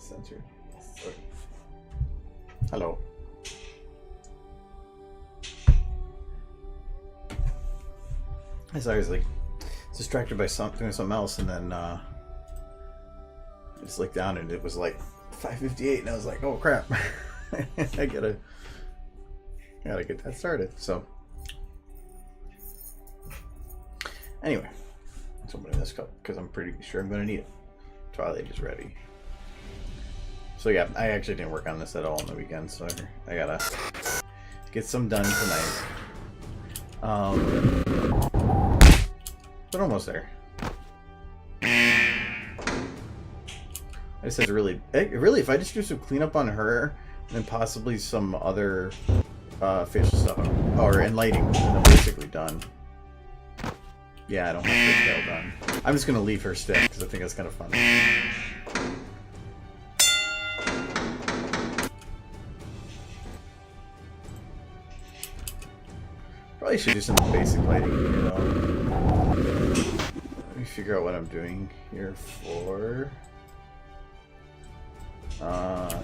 censored. Okay. Hello. I was like distracted by doing something else, and then I just looked down and it was like 5:58, and I was like, "Oh crap! I gotta get that started." So anyway, let's open this cup because I'm pretty sure I'm gonna need it. Twilight is ready. So yeah, I actually didn't work on this at all on the weekend, so I gotta get some done tonight. But almost there. I just had to really, if I just do some cleanup on her, and then possibly some other facial stuff, and lighting, then I'm basically done. Yeah, I don't have her tail done. I'm just gonna leave her stick because I think that's kind of fun. Probably should do some basic lighting, you know. Let me figure out what I'm doing here for. I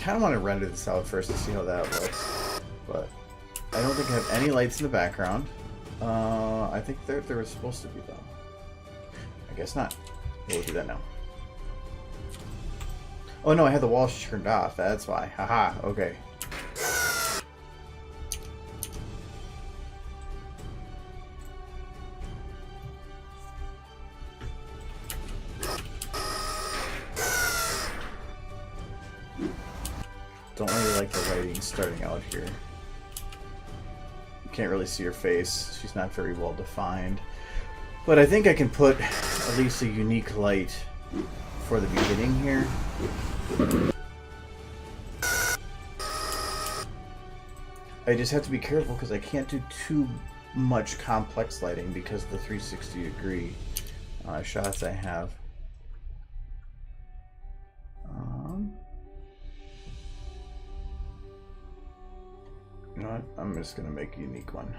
kind of want to render this out first to see how that looks, but I don't think I have any lights in the background. I think there was supposed to be though. I guess not. We'll do that now. Oh no, I had the walls turned off. That's why. Haha. Okay. Don't really like the lighting starting out here. You can't really see her face. She's not very well defined. But I think I can put at least a unique light for the beginning here. I just have to be careful because I can't do too much complex lighting because of the 360-degree shots I have. You know what? I'm just going to make a unique one.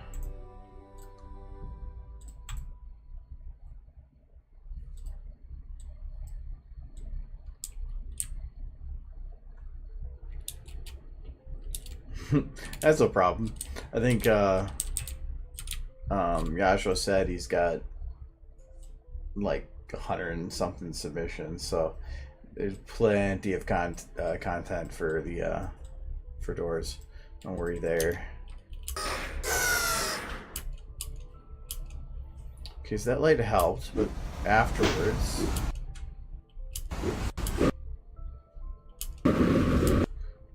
That's no problem. I think Yashua said he's got like 100 and something submissions, so there's plenty of content for the for doors. Don't worry there. Okay, so that light helped, but afterwards,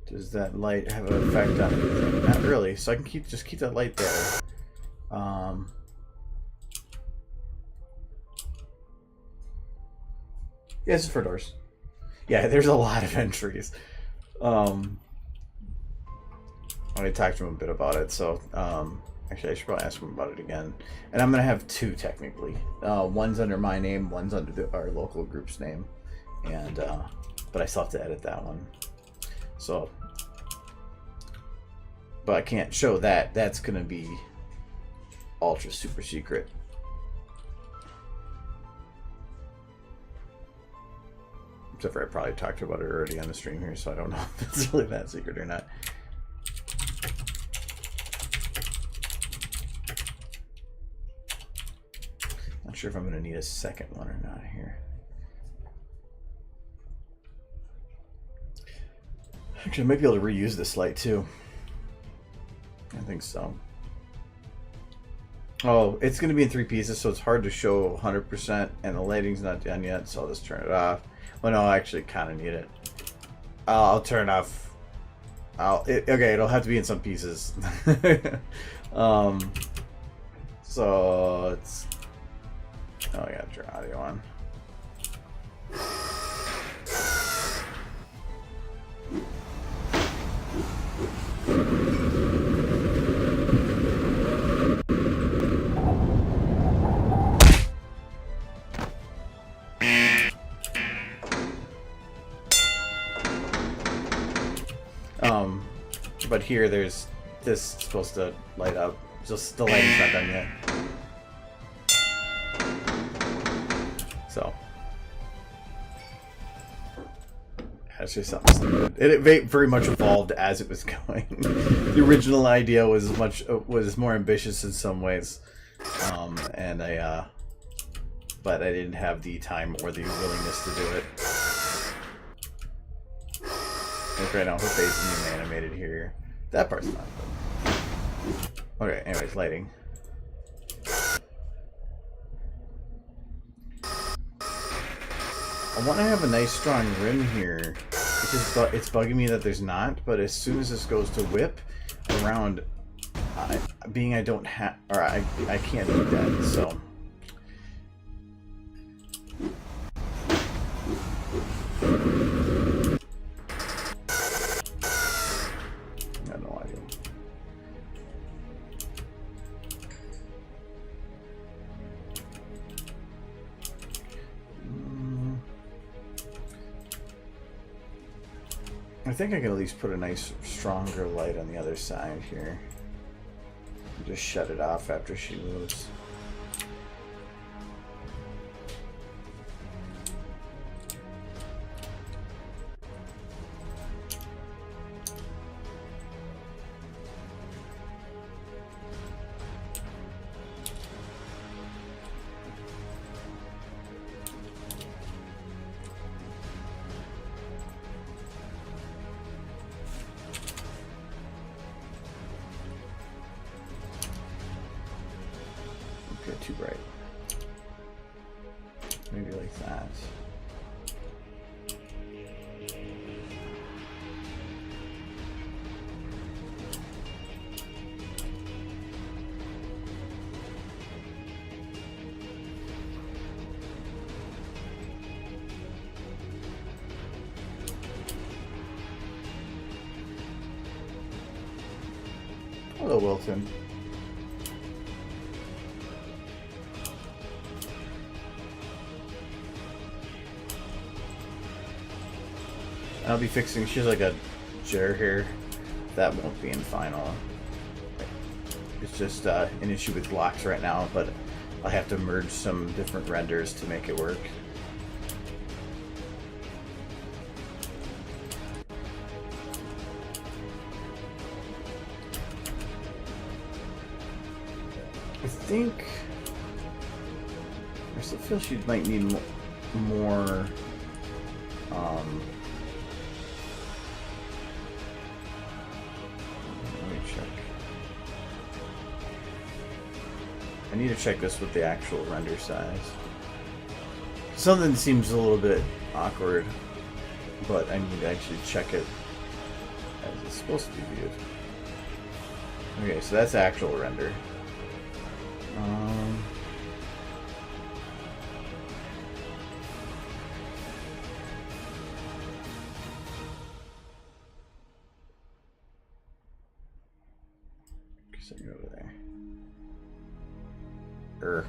does that light have an effect on anything? Not really. So I can just keep that light there. Yeah, this is for doors. Yeah, there's a lot of entries. I talked to him a bit about it, so actually I should probably ask him about it again. And I'm gonna have two technically. One's under my name, one's under our local group's name, and but I still have to edit that one. So, but I can't show that. That's gonna be ultra super secret. Except for I probably talked about it already on the stream here, so I don't know if it's really that secret or not. Not sure if I'm going to need a second one or not here. Actually, I might be able to reuse this light too. I think so. Oh, it's going to be in 3 pieces, so it's hard to show 100%, and the lighting's not done yet, so I'll just turn it off. Well, no, I actually kind of need it. I'll turn it off. Okay, it'll have to be in some pieces. So it's. Oh, I gotta turn audio on. But here there's this supposed to light up. Just the lighting's not done yet. So that's just something stupid. It very much evolved as it was going. The original idea was more ambitious in some ways, and but I didn't have the time or the willingness to do it. Like right now, her face is even animated here. That part's not good. Okay, anyways, lighting. I want to have a nice strong rim here. It's bugging me that there's not, but as soon as this goes to whip around, being I don't have, or I can't do that, so. I have no idea. I think I can at least put a nice, stronger light on the other side here. Just shut it off after she moves. Too bright. Maybe like that. Hello, Wilton. I'll be fixing, she's like a jar here. That won't be in final. It's just an issue with blocks right now, but I'll have to merge some different renders to make it work. I think I still feel she might need more I need to check this with the actual render size. Something seems a little bit awkward, but I need to actually check it as it's supposed to be viewed. Okay, so that's actual render. So you're over there. There.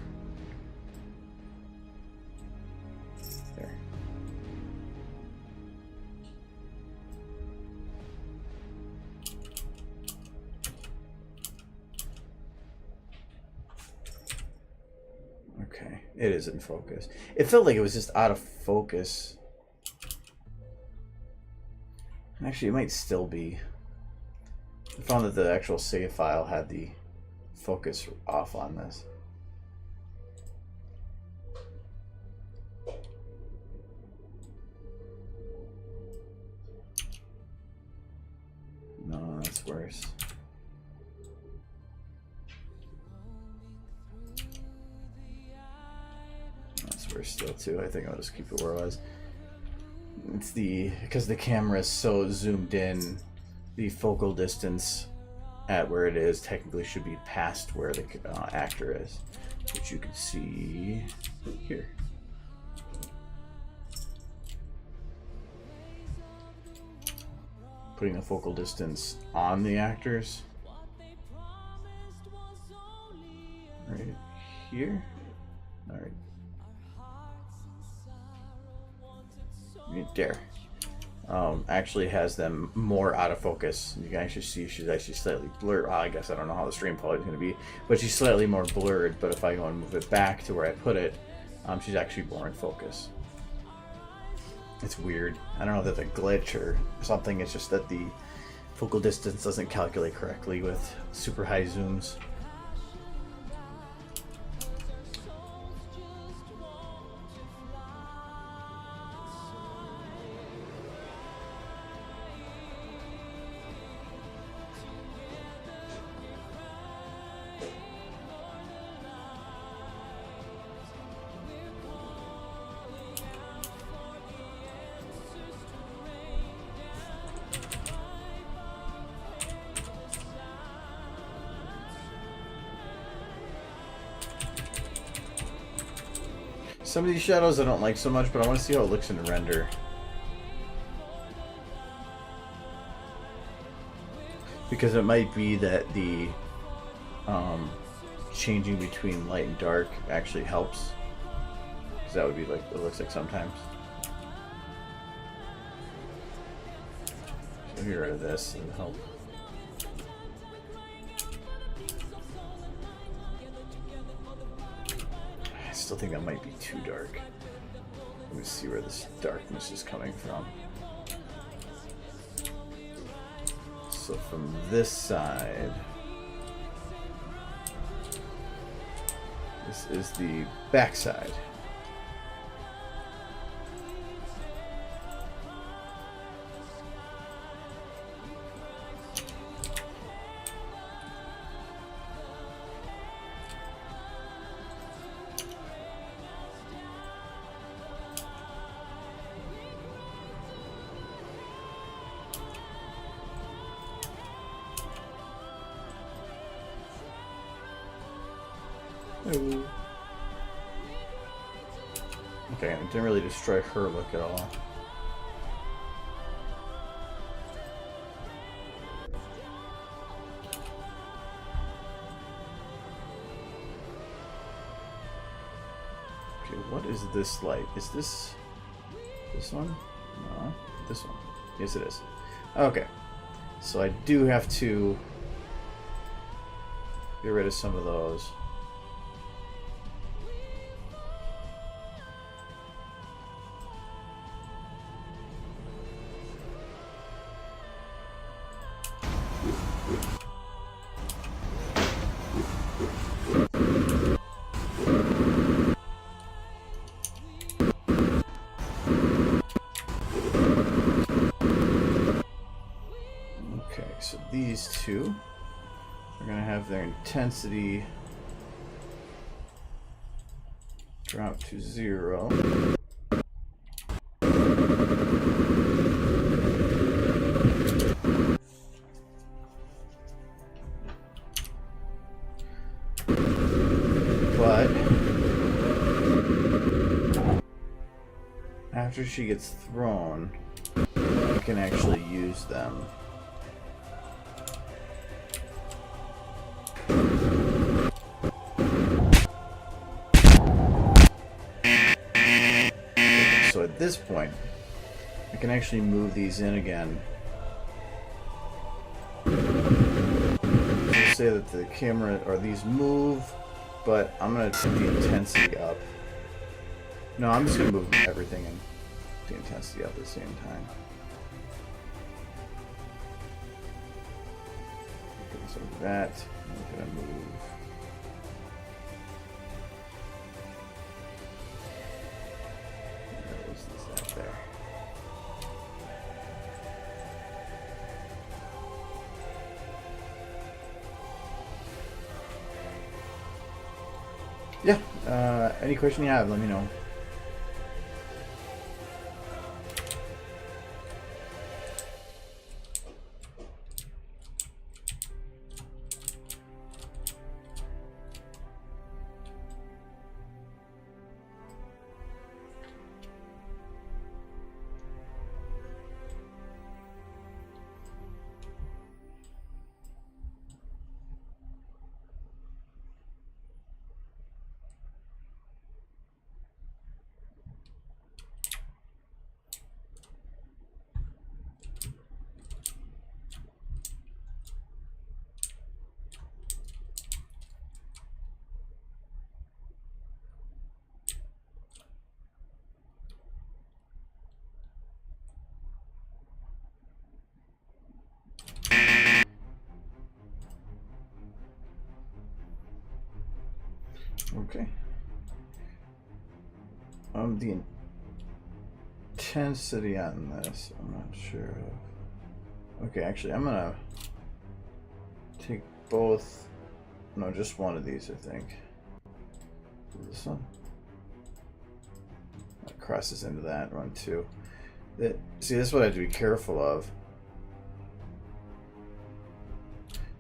Okay, it is in focus. It felt like it was just out of focus. Actually, it might still be. I found that the actual save file had the focus off on this. No, that's worse. That's worse still too. I think I'll just keep it where it was. It's because the camera is so zoomed in, the focal distance at where it is technically should be past where the actor is, which you can see here. Putting the focal distance on the actors right here. All right, right there. Actually has them more out of focus. You can actually see she's actually slightly blurred. I guess I don't know how the stream quality is going to be, but she's slightly more blurred. But if I go and move it back to where I put it, She's actually more in focus. It's weird. I don't know if that's a glitch or something. It's just that the focal distance doesn't calculate correctly with super high zooms. Some of these shadows I don't like so much, but I want to see how it looks in render. Because it might be that the changing between light and dark actually helps. Because that would be like what it looks like sometimes. So get rid of this, it'll help. I still think that might be too dark. Let me see where this darkness is coming from. So from this side, this is the back side. Okay, it didn't really destroy her look at all. Okay, what is this light? Is this one? No, this one. Yes, it is. Okay, so I do have to get rid of some of those. So these two are going to have their intensity drop to 0. But after she gets thrown, you can actually use them. So at this point, I can actually move these in again. So say that the camera or these move, but I'm going to put the intensity up. No, I'm just going to move everything and the intensity up at the same time. Okay, so that, I'm going to move. There. Yeah, any question you have, let me know. The intensity on this, I'm not sure of. Okay, actually, I'm gonna take both. No, just one of these, I think. This one. That crosses into that one too. See, this is what I have to be careful of.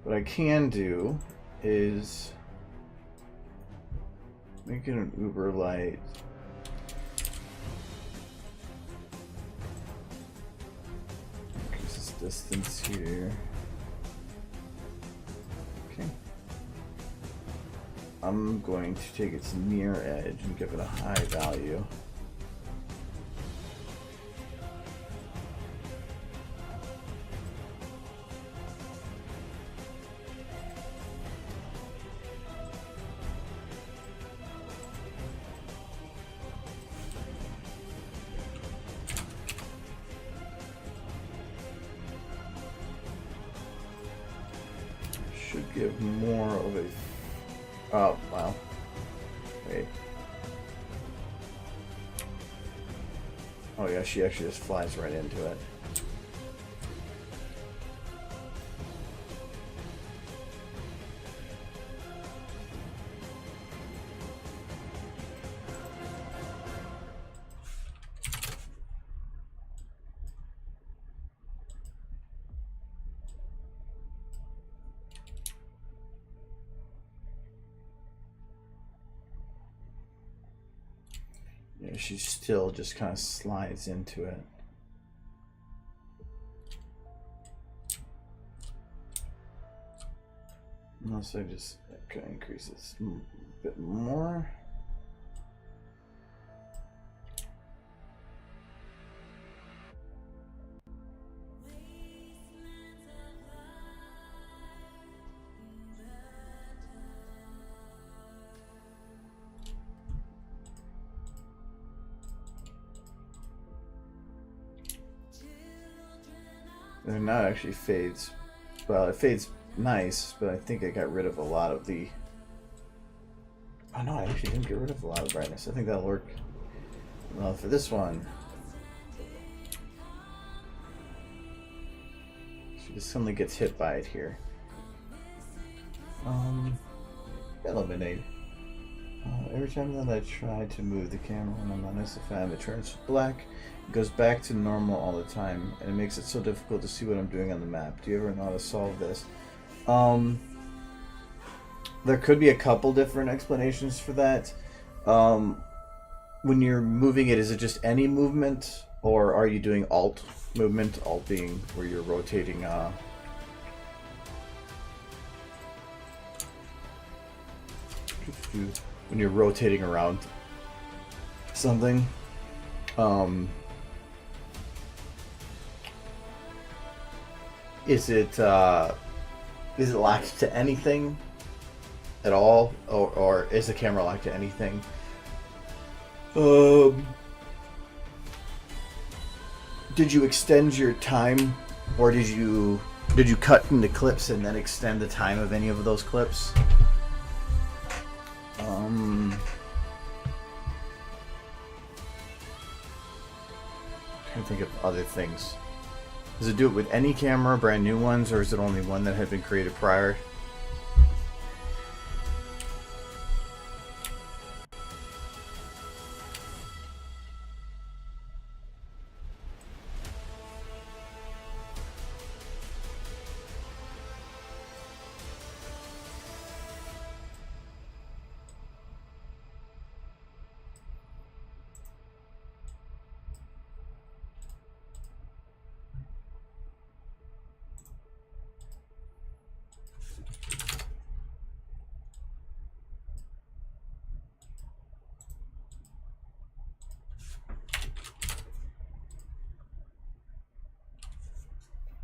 What I can do is make it an uber light. Increase this distance here. Okay. I'm going to take its near edge and give it a high value. Should give more of a... Oh, wow. Wait. Oh yeah, she actually just flies right into it. Yeah, she still just kind of slides into it. Unless I just kind of increase this a bit more. And now it actually fades. Well, it fades nice, but I think I got rid of a lot of the... Oh no, I actually didn't get rid of a lot of brightness. I think that'll work well for this one. She just suddenly gets hit by it here. Eliminate. Every time that I try to move the camera when I'm on SFM, it turns black. It goes back to normal all the time, and it makes it so difficult to see what I'm doing on the map. Do you ever know how to solve this? There could be a couple different explanations for that. When you're moving it, is it just any movement, or are you doing alt movement? Alt being where you're rotating. When you're rotating around something. Is it locked to anything at all, or is the camera locked to anything? Did you extend your time, or did you cut into clips and then extend the time of any of those clips? Trying to think of other things. Does it do it with any camera, brand new ones, or is it only one that had been created prior?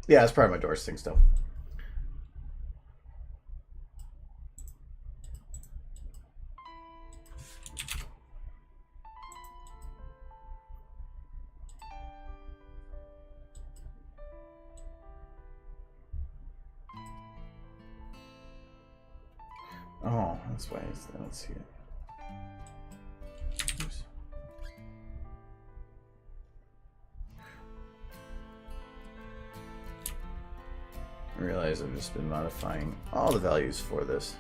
Yeah, it's probably my doors thing still. Oh, that's why I don't see it. Oops. I realize I've just been modifying all the values for this.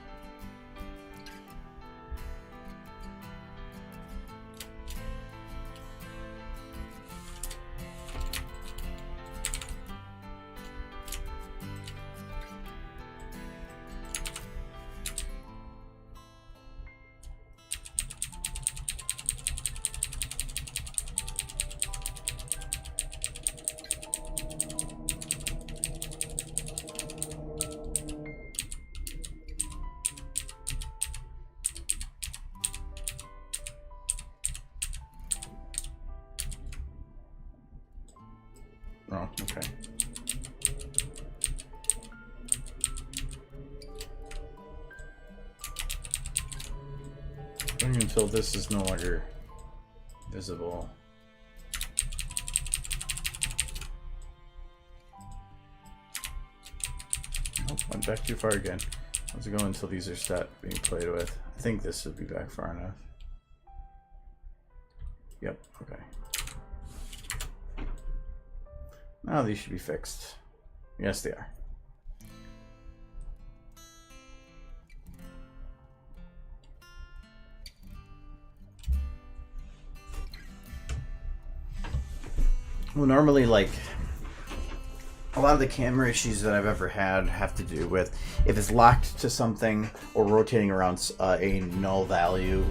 Oh, okay. Until this is no longer visible. Oh, went back too far again. Let's go until these are set being played with. I think this would be back far enough. Yep, okay. Now these should be fixed. Yes, they are. Well, normally, like, a lot of the camera issues that I've ever had have to do with if it's locked to something or rotating around a null value,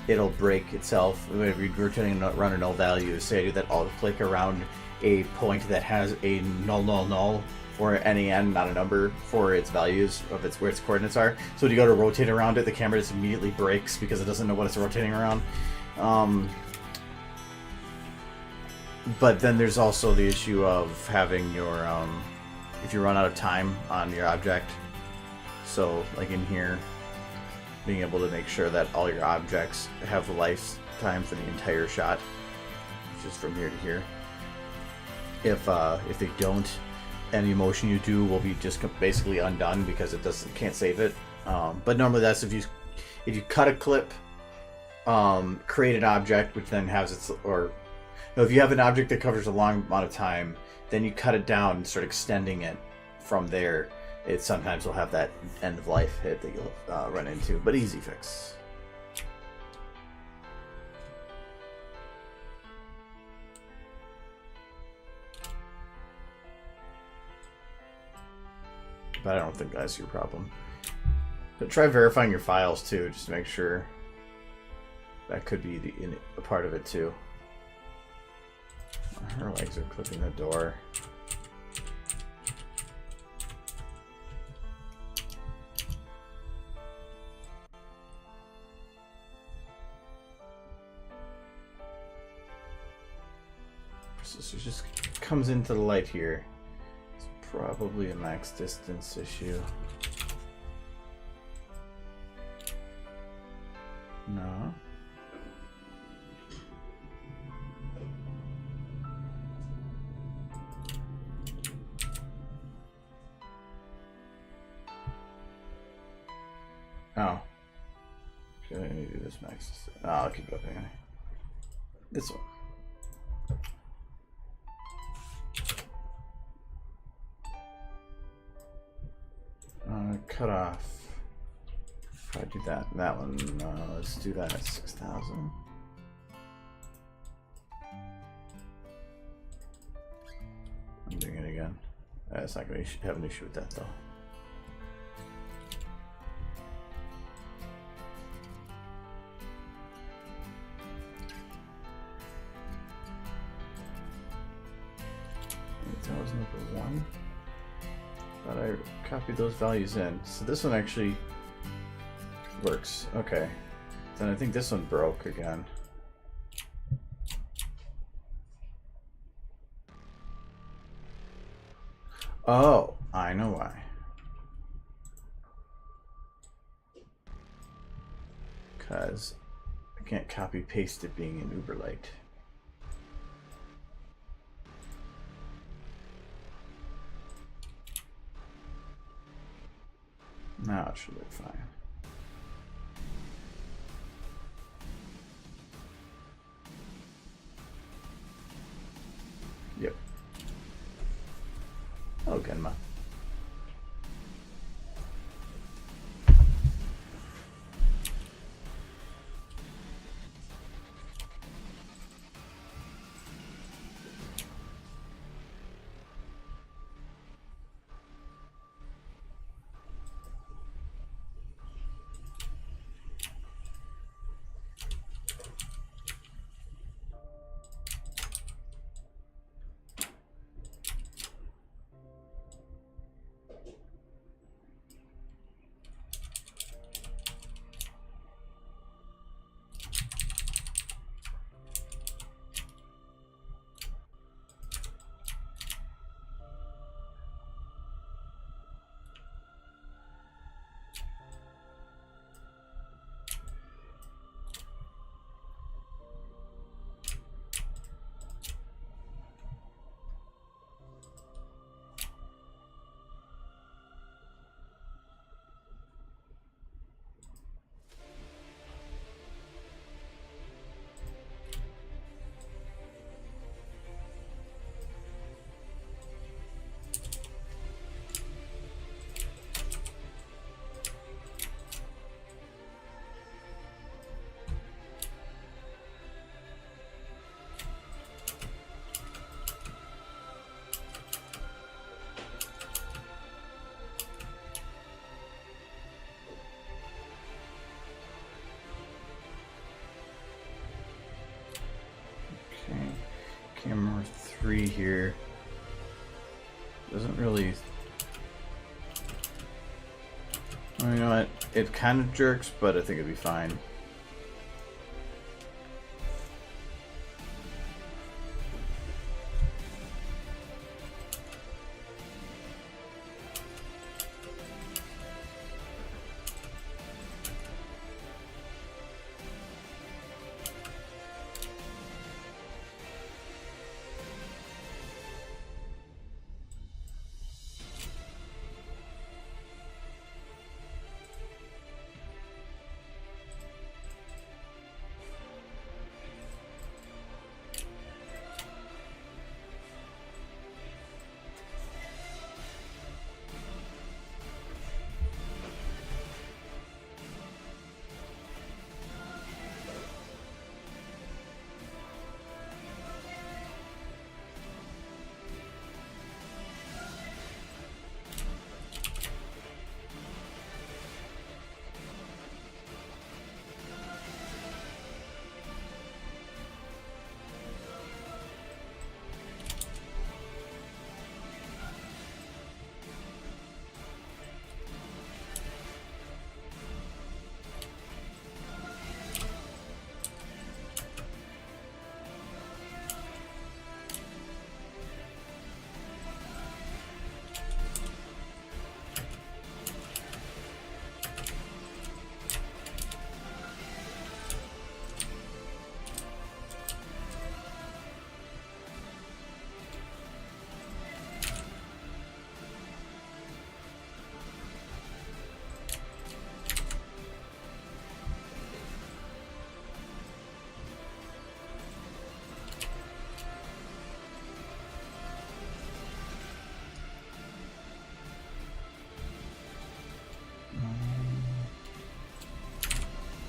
it'll break itself. If you're rotating around a null value, say I do that alt-click around a point that has a null or any n, not a number, for its values of its where its coordinates are. So when you go to rotate around it, the camera just immediately breaks because it doesn't know what it's rotating around. But then there's also the issue of having your, if you run out of time on your object. So like in here, being able to make sure that all your objects have the lifetime for the entire shot, just from here to here. If they don't, any motion you do will be just basically undone because it can't save it. But normally that's if you cut a clip, create an object which then has its, or no, if you have an object that covers a long amount of time, then you cut it down and start extending it from there. It sometimes will have that end of life hit that you'll run into, but easy fix. But I don't think that's your problem. But try verifying your files too, just to make sure. That could be a part of it too. Her legs are clipping the door. So it just comes into the light here. It's probably a max distance issue. No. Oh. Okay, let me do this max. Oh, I'll keep it up anyway. This one. Cut off. If I do that one, let's do that at 6,000. I'm doing it again. It's not going to have an issue with that though. That was number 1. But I copied those values in. So this one actually works. Okay. Then I think this one broke again. Oh, I know why. Because I can't copy paste it being in Uberlight. Now it should look fine. Yep. Oh, Genma. Camera 3 here. Doesn't really... Well, you know what? It kind of jerks, but I think it'd be fine.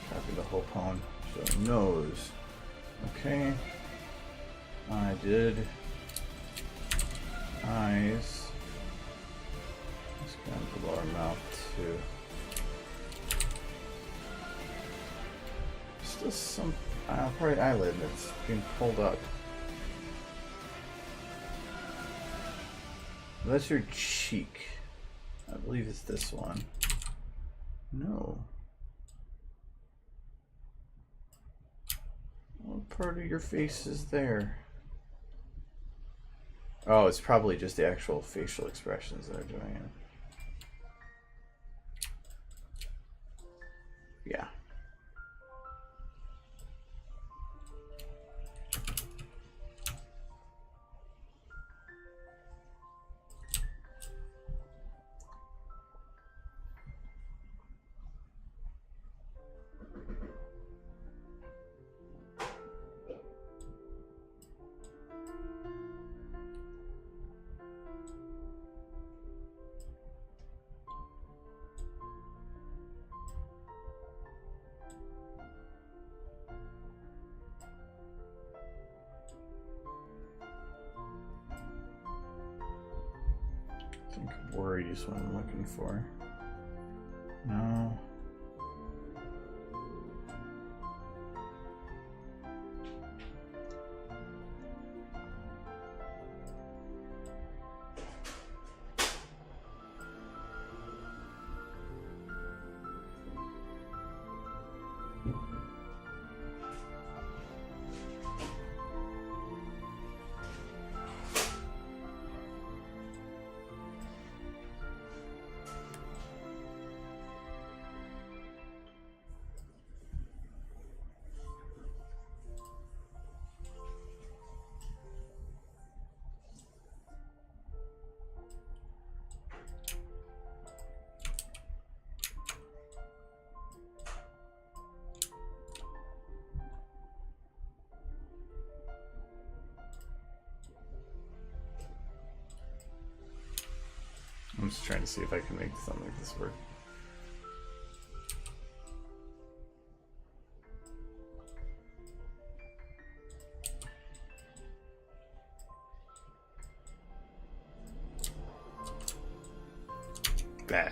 Copy the whole pawn. So nose. Okay. I did eyes. Let's go into the lower mouth too. Still some probably eyelid that's being pulled up. That's your cheek. I believe it's this one. No. What part of your face is there? Oh, it's probably just the actual facial expressions that are doing it. Yeah. I think worried is what I'm looking for. No. I'm just trying to see if I can make something like this work. Bah.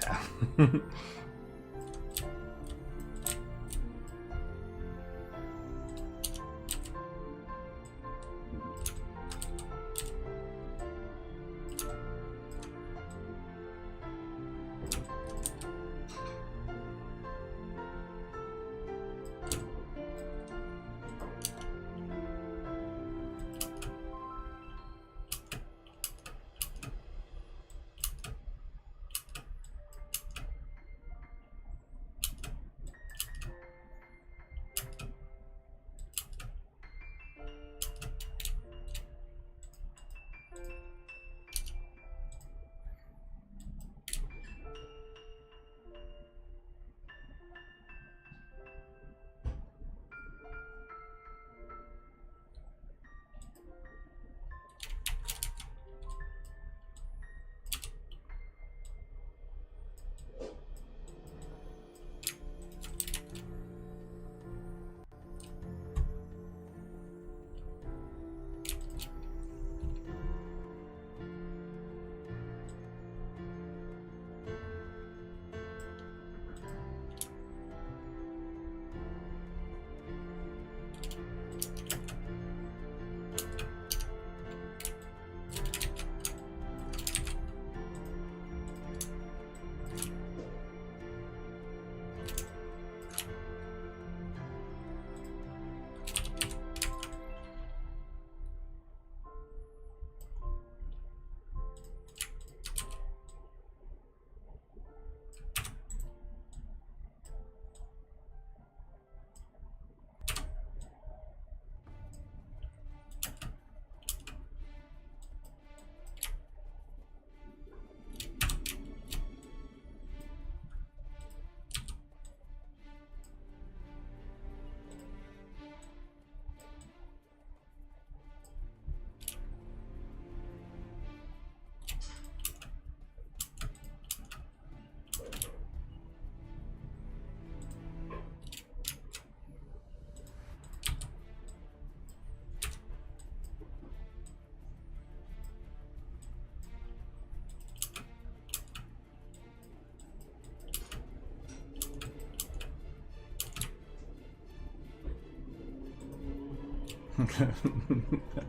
I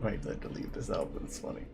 might have to leave this out, but it's funny.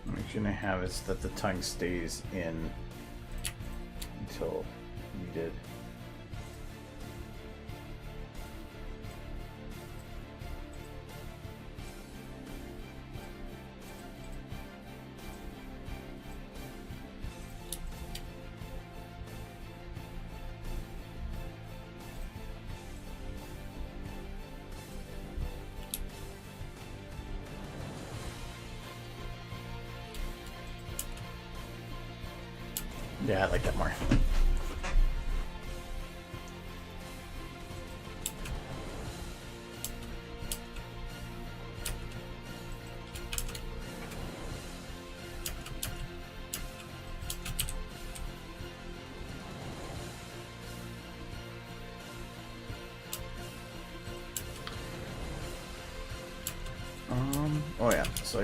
What I'm gonna have is that the tongue stays in until needed. Yeah, I like that more. Oh yeah, so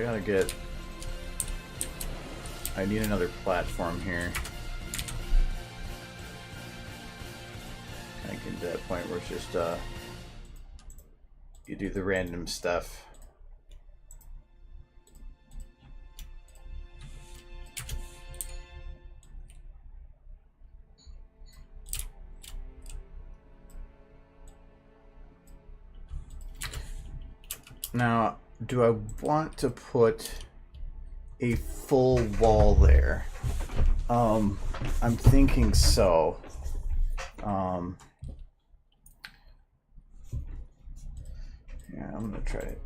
I need another platform here. I get to that point where it's just you do the random stuff. Now, do I want to put a full wall there? I'm thinking so. Yeah, I'm gonna try it.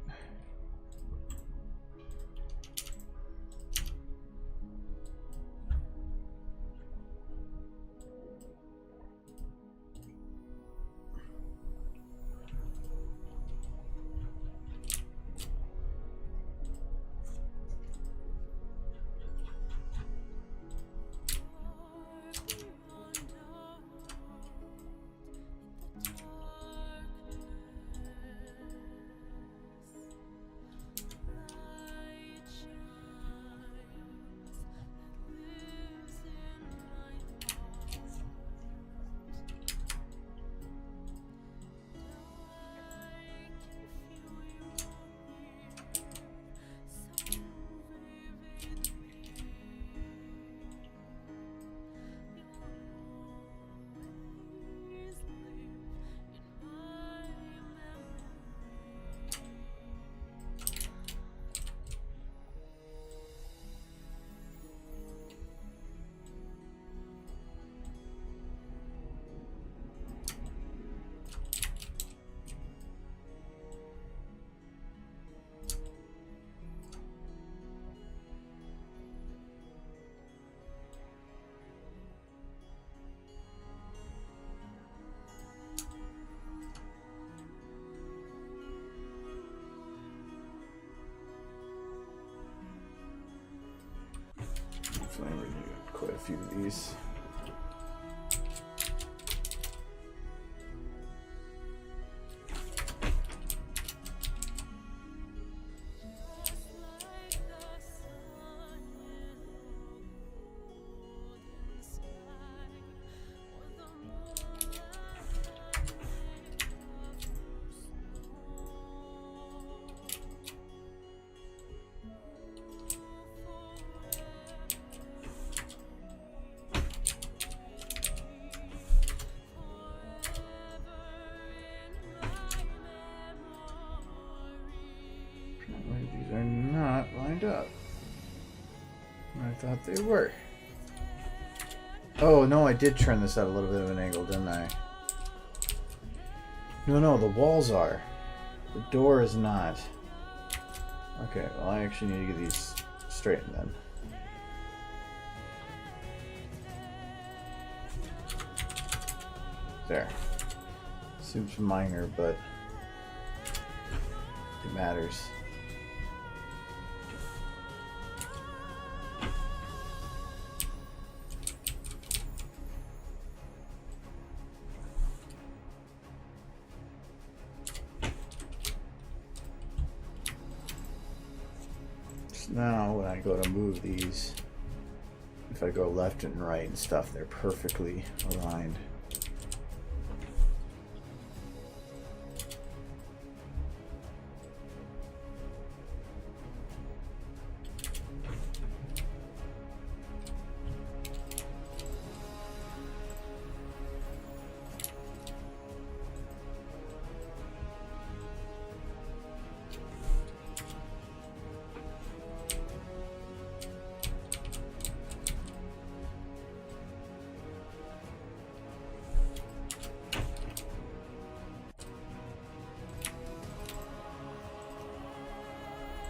definitely need quite a few of these. These are not lined up. I thought they were. Oh no, I did turn this at a little bit of an angle, didn't I? No, the walls are. The door is not. Okay, well I actually need to get these straightened then. There. Seems minor, but it matters. So now when I go to move these, if I go left and right and stuff, they're perfectly aligned.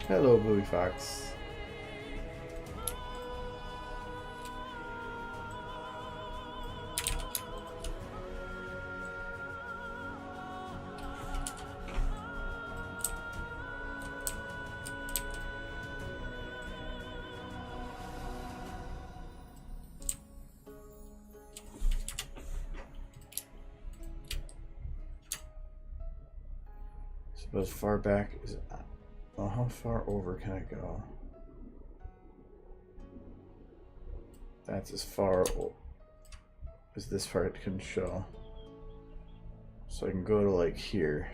Hello, Bluey Fox. So as far back is it? Well, how far over can I go? That's as far as this part can show. So I can go to like here.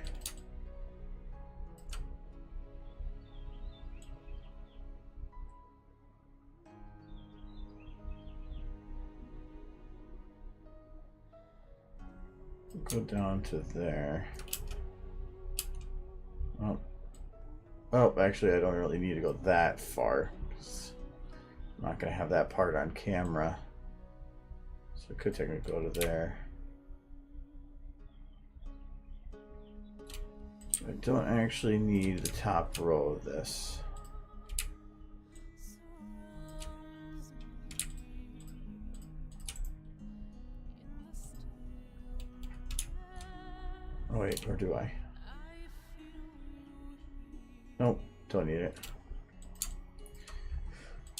Go down to there. Oh, actually, I don't really need to go that far. I'm not going to have that part on camera. So I could technically go to there. I don't actually need the top row of this. Oh wait, or do I? Nope, don't need it.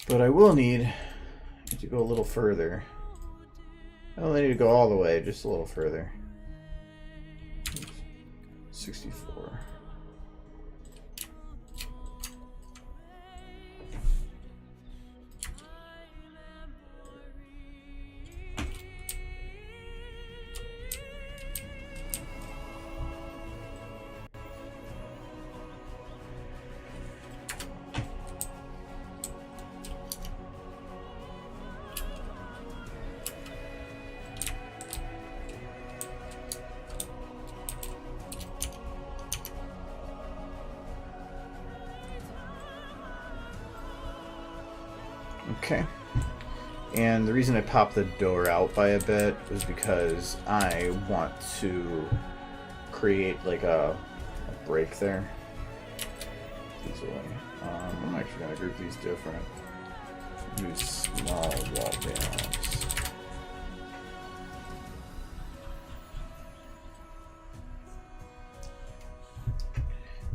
But I will need to go a little further. I don't need to go all the way, just a little further. 64. Okay, and the reason I popped the door out by a bit was because I want to create like a break there. Easily. I'm actually going to group these different. Use small wall panels.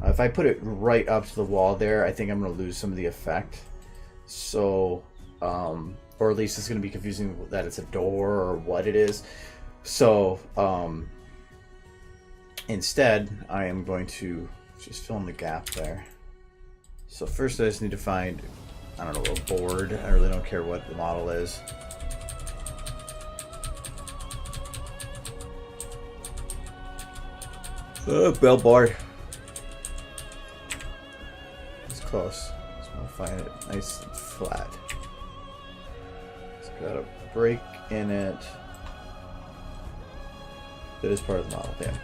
If I put it right up to the wall there, I think I'm going to lose some of the effect. So or at least it's going to be confusing that it's a door or what it is. So instead, I am going to just fill in the gap there. So first I just need to find, I don't know, a board. I really don't care what the model is. Bell bar. It's close. Just want to find it nice and flat. It's got a break in it. That is part of the model, damn.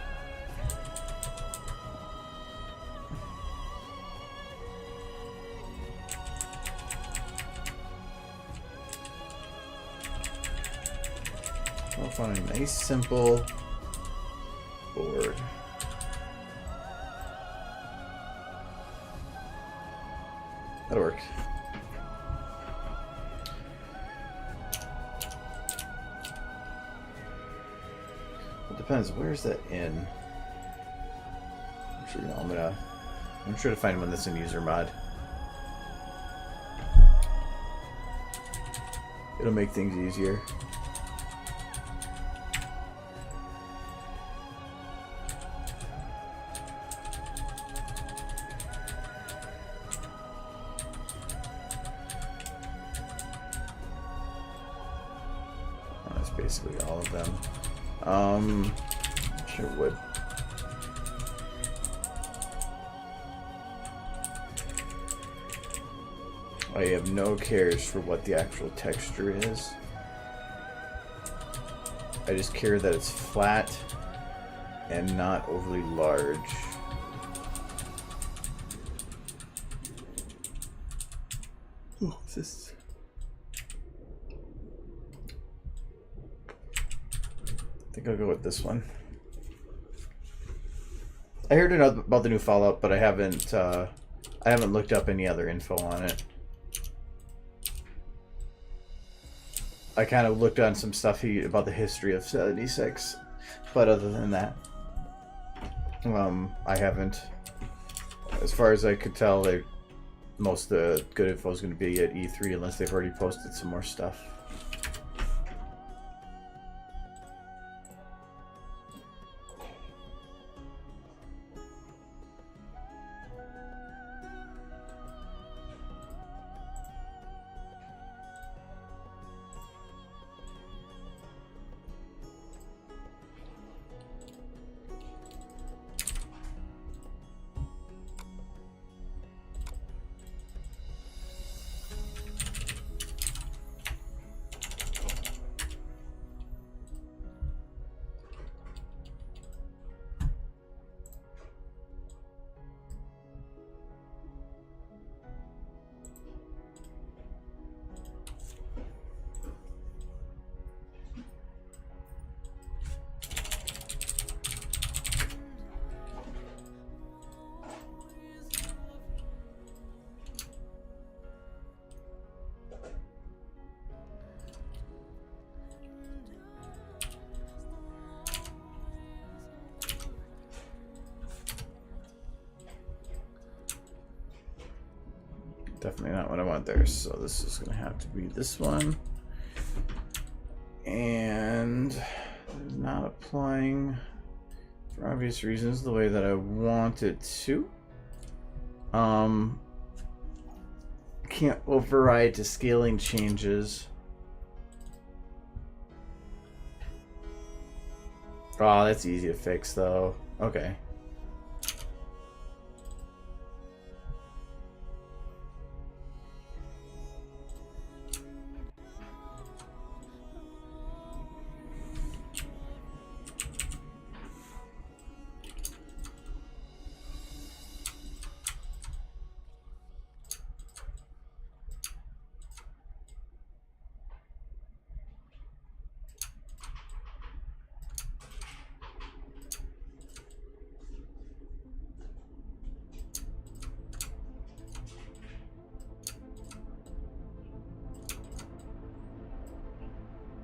I'll find a nice simple board. That'll work. It depends. Where's that in? I'm sure, I'm sure to find one that's in user mod. It'll make things easier. Basically all of them. Sure would. I have no cares for what the actual texture is. I just care that it's flat and not overly large. Oh, what's this? I think I'll go with this one. I heard about the new Fallout, but I haven't looked up any other info on it. I kind of looked on some stuff about the history of 76, but other than that, I haven't. As far as I could tell, most of the good info is going to be at E3 unless they've already posted some more stuff. Definitely not what I want there, so this is going to have to be this one. And not applying, for obvious reasons, the way that I want it to. Can't override to scaling changes. Oh, that's easy to fix though. Okay.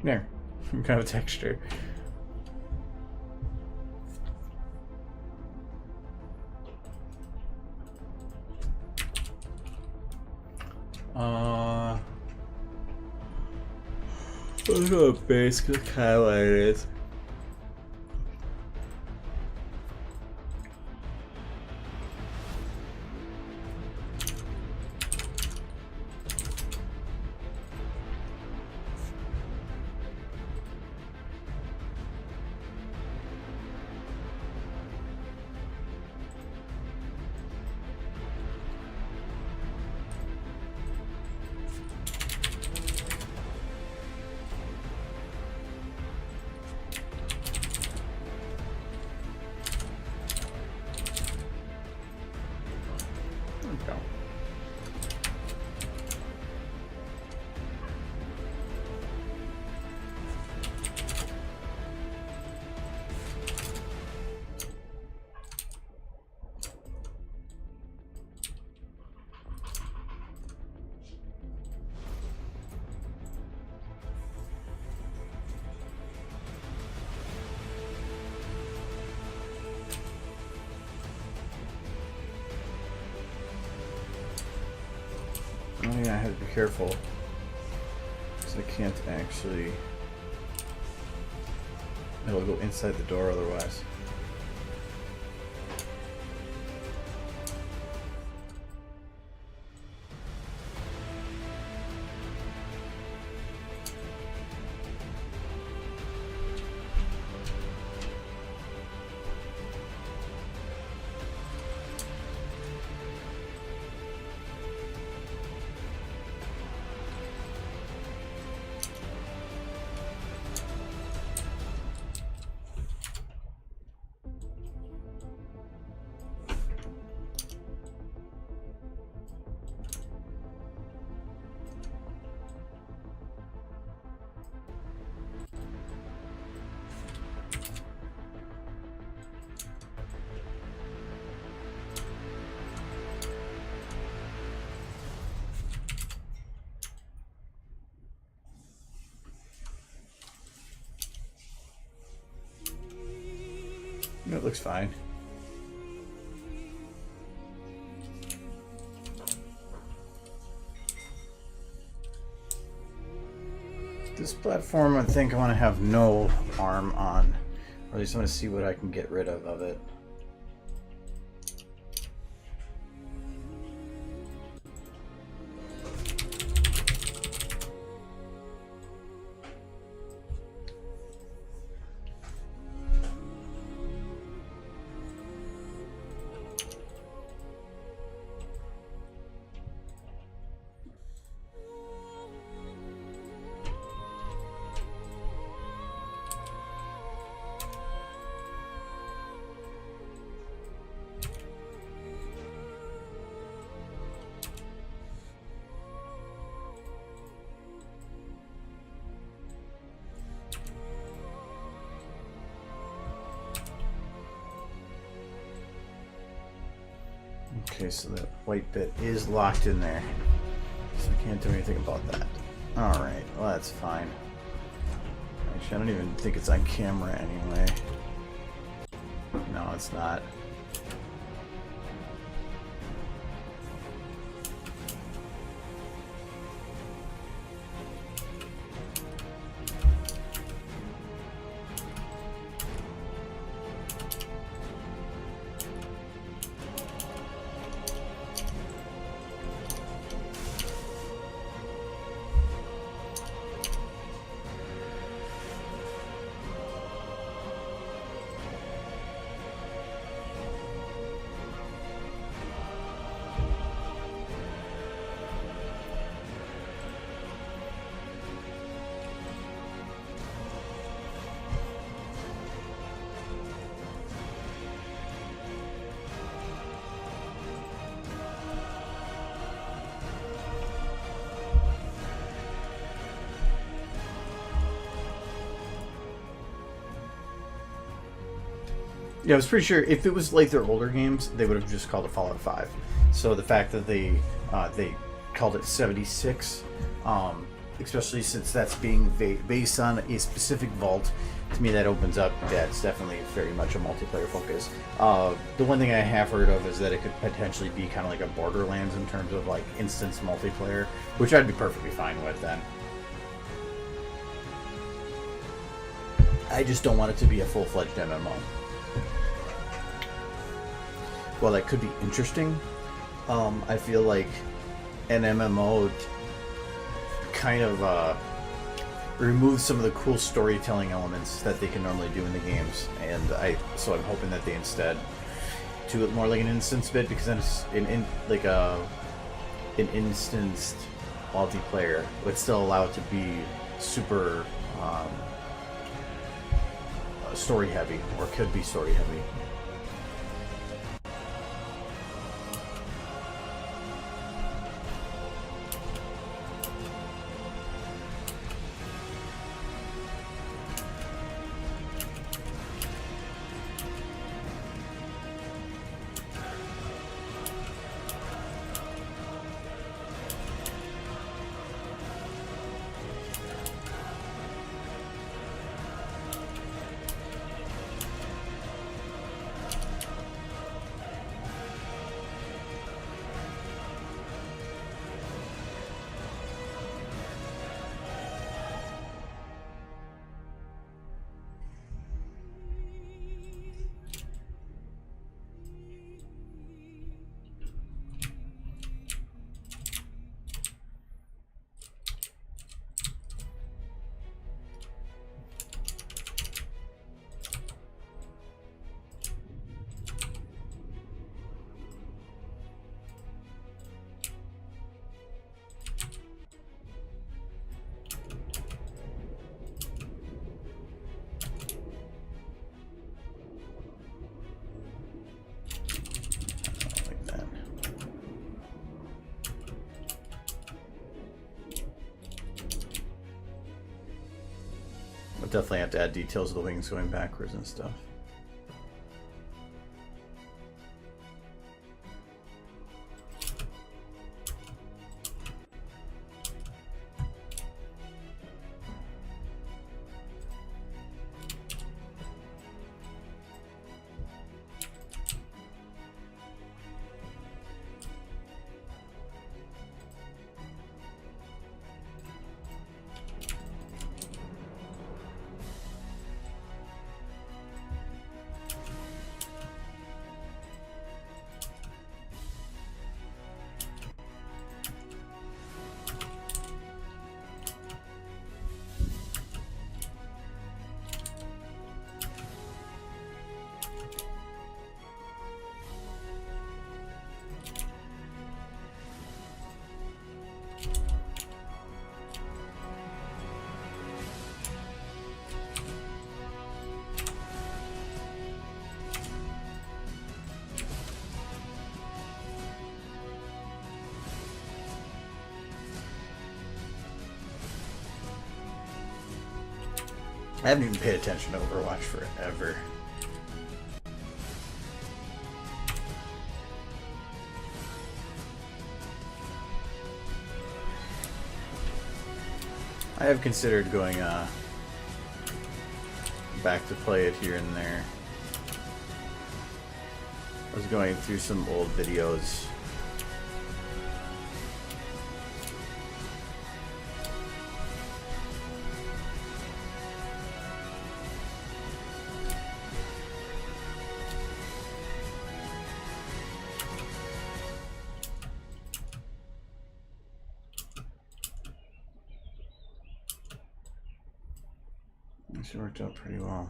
There, some kind of texture. Look at basically kind of what it is. Oh yeah, I had to be careful. Because I can't actually... It'll go inside the door otherwise. It looks fine. This platform, I think I want to have no arm on. Or at least I want to see what I can get rid of it. Okay, so that white bit is locked in there. So I can't do anything about that. Alright, well that's fine. Actually, I don't even think it's on camera anyway. No, it's not. Yeah, I was pretty sure if it was like their older games, they would have just called it Fallout 5. So the fact that they called it 76, especially since that's being based on a specific vault, to me that opens up that's definitely very much a multiplayer focus. The one thing I have heard of is that it could potentially be kind of like a Borderlands in terms of like instance multiplayer, which I'd be perfectly fine with then. I just don't want it to be a full-fledged MMO. While that could be interesting, I feel like an MMO kind of removes some of the cool storytelling elements that they can normally do in the games, and so I'm hoping that they instead do it more like an instance bit, because then it's an instanced multiplayer would still allow it to be super story heavy, or could be story heavy. Definitely have to add details of the wings going backwards and stuff. I haven't even paid attention to Overwatch forever. I have considered going back to play it here and there. I was going through some old videos. It worked out pretty well.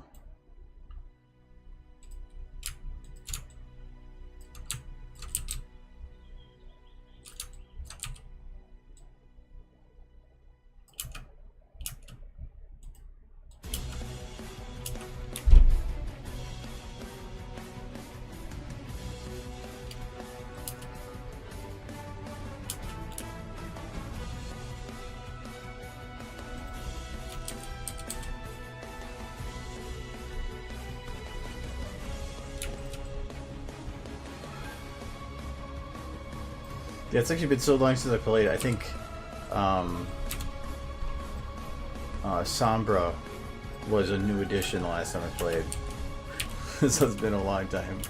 Yeah, it's actually been so long since I played. I think Sombra was a new addition the last time I played. So it's been a long time.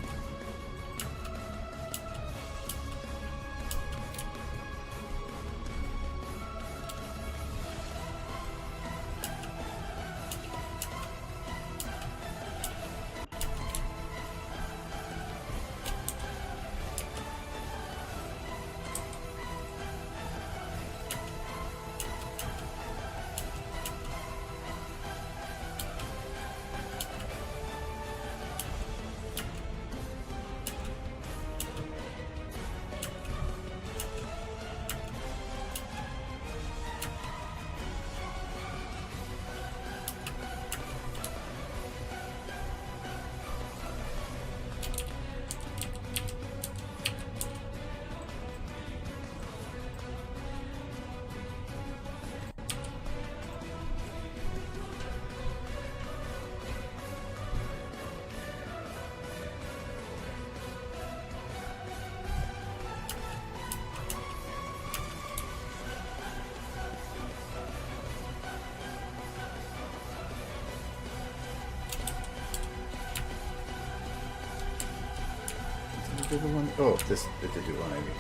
do the one? Oh, this it did do 180.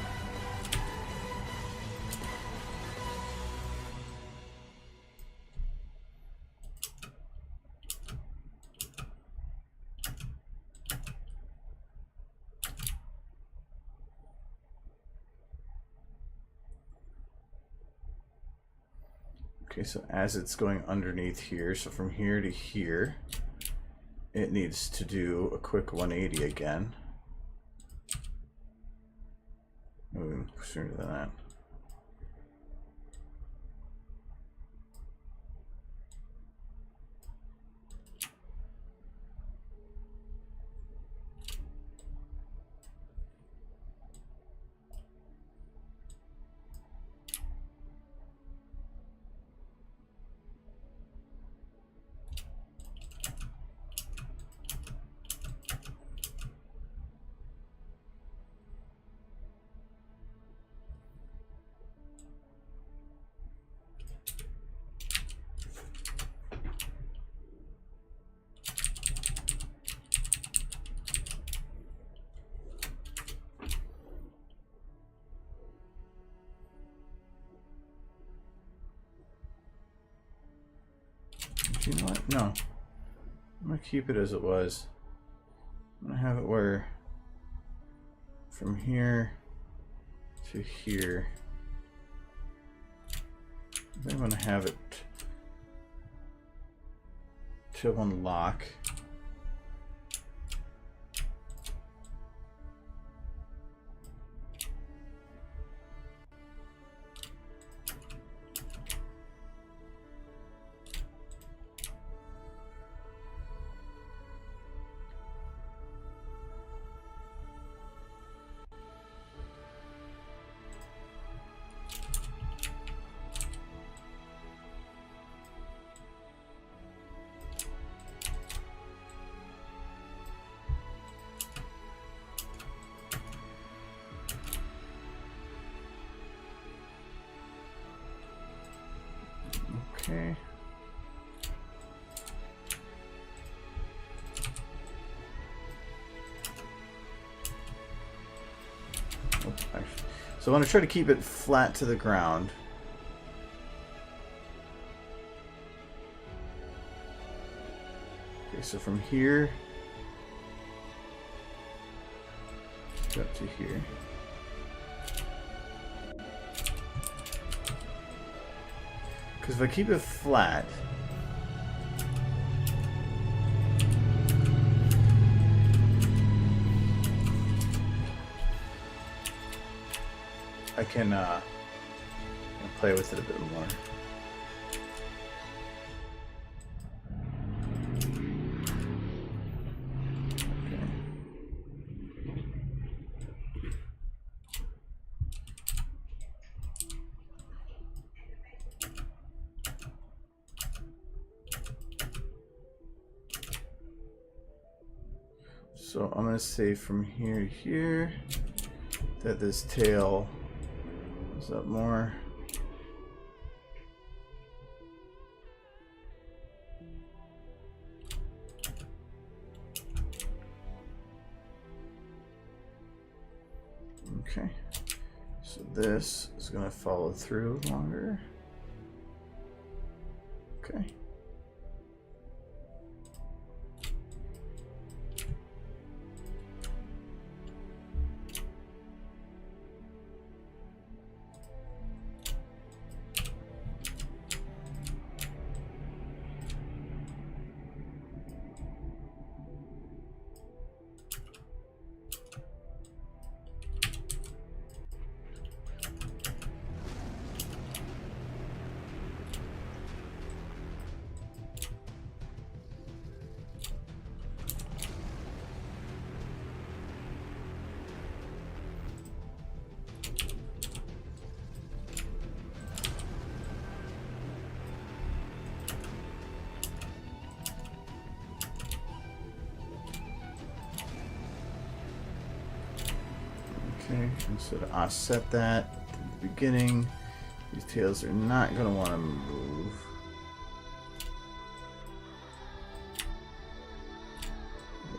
Okay, so as it's going underneath here, so from here to here, it needs to do a quick 180 again. Moving sooner than that. You know what? No. I'm going to keep it as it was. I'm going to have it where from here to here, I'm going to have it to unlock. Okay. So I want to try to keep it flat to the ground. Okay, so from here up to here. Because if I keep it flat, I can play with it a bit more. So I'm going to say from here to here that this tail is up more. Okay, so this is going to follow through longer. Okay. Okay, and so to offset that at the beginning, these tails are not going to want to move.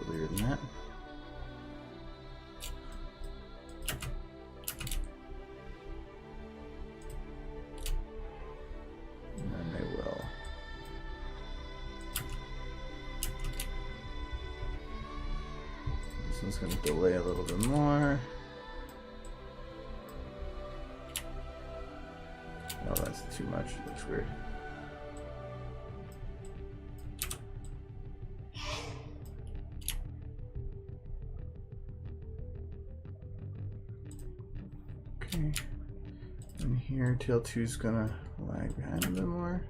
Earlier than that. one's going to delay a little bit more. Oh, that's too much. It looks weird. Okay. And here, tail 2's gonna lag behind a bit more.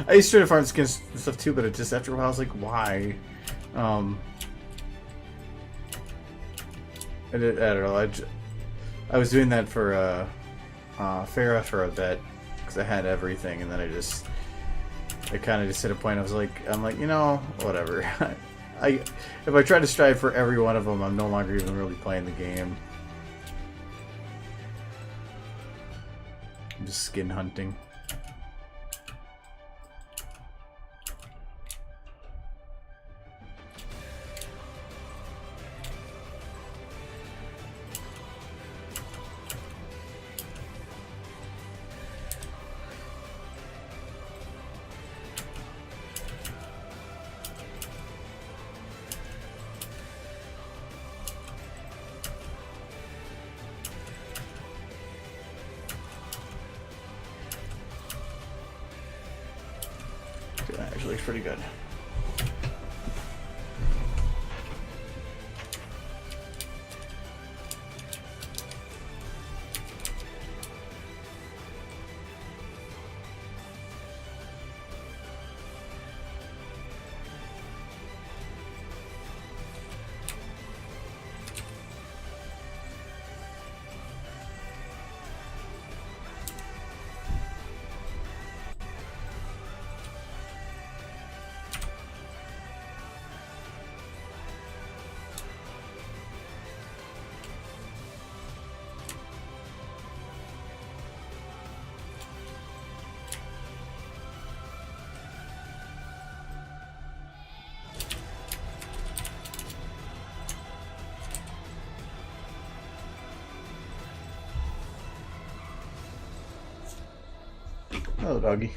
I used to try to farm skins and stuff too, but it just after a while I was like, why? I don't know. I was doing that for Farah for a bit because I had everything, and then I kind of just hit a point. I'm like, you know, whatever. If I try to strive for every one of them, I'm no longer even really playing the game. I'm just skin hunting. That actually looks pretty good. Hello, doggy.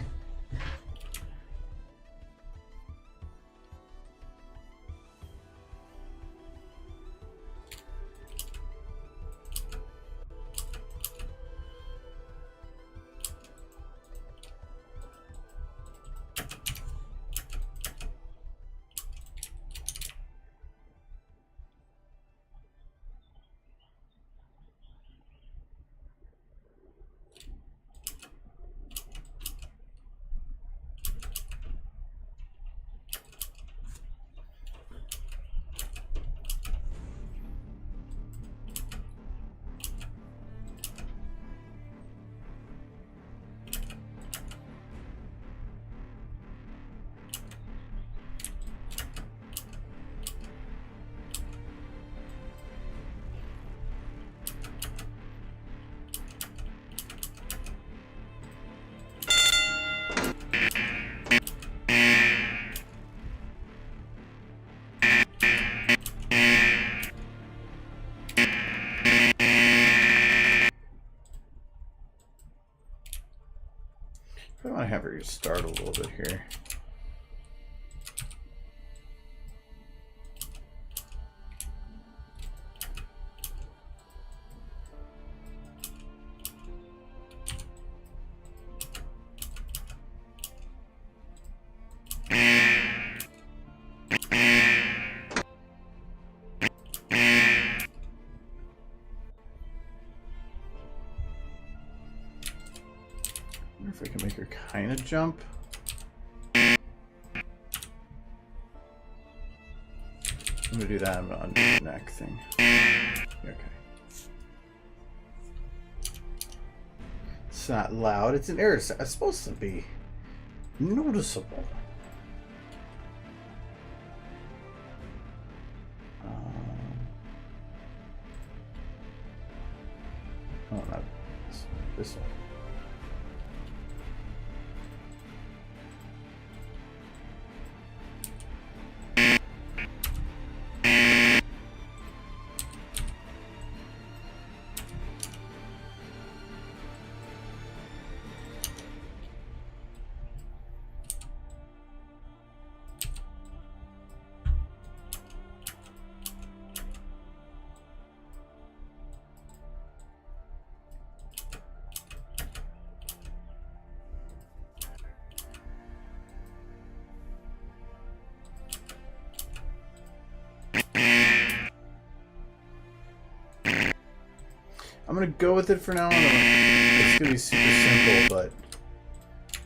I want to have her start a little bit here. kind of jump. I'm gonna do that. I'm gonna undo the neck thing. Okay. It's not loud. It's an error. It's supposed to be noticeable. Oh, not this one. I'm gonna go with it for now. It's gonna be super simple, but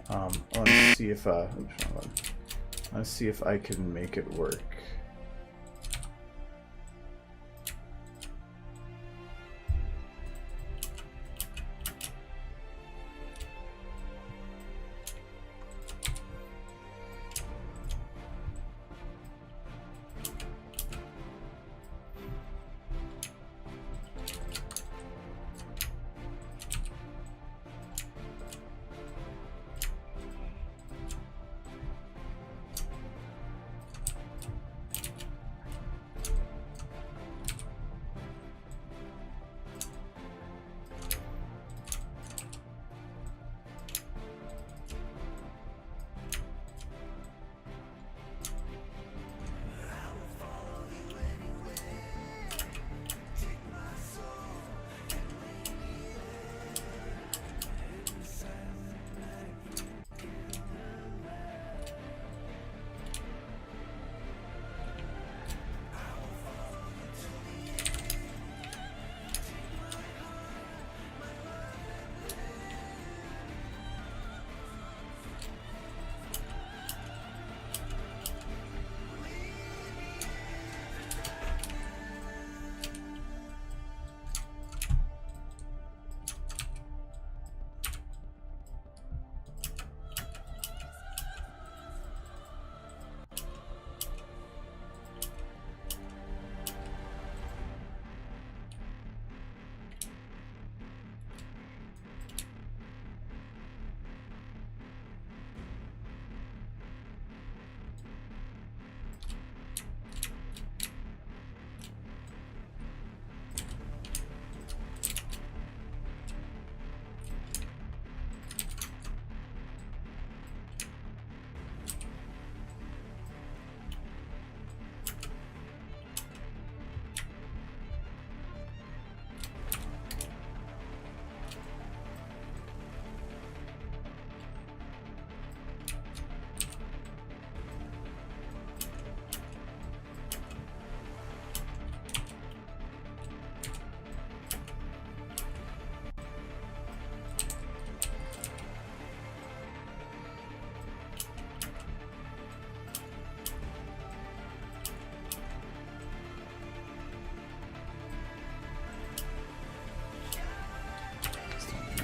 I want to see if I want to see if I can make it work.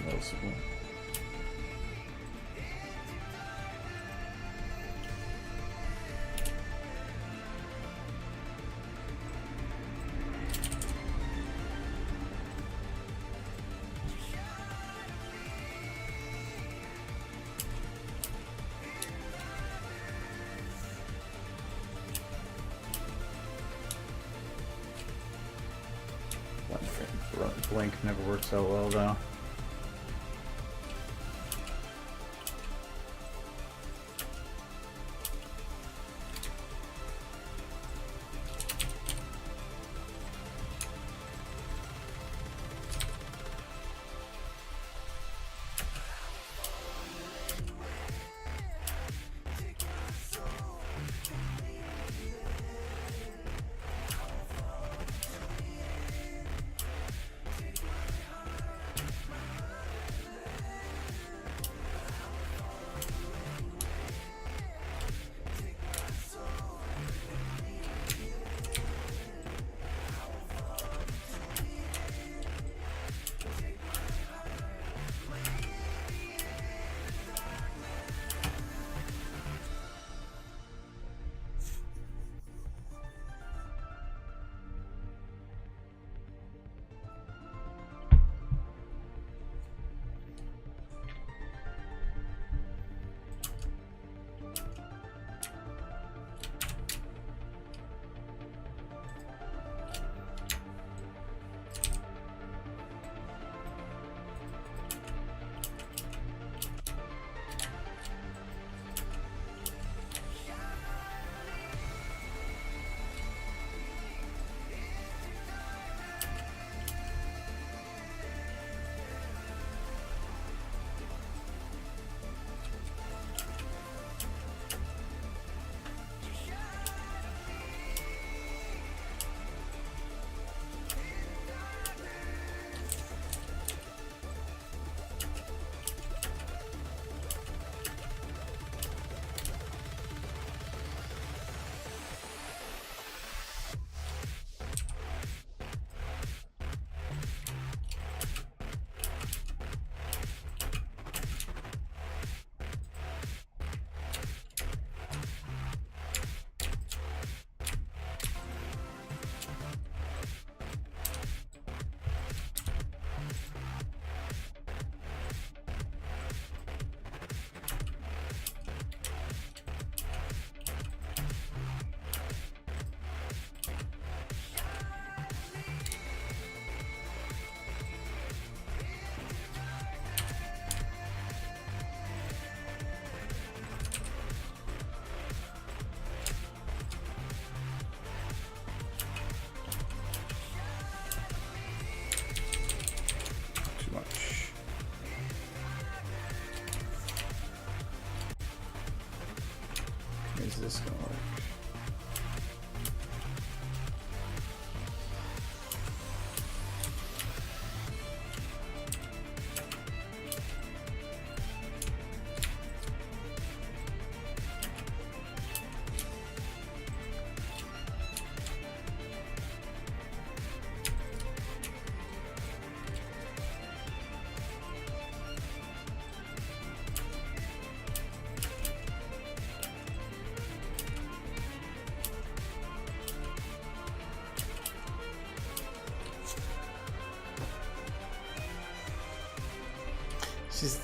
Noticeable. Blink never works out well though.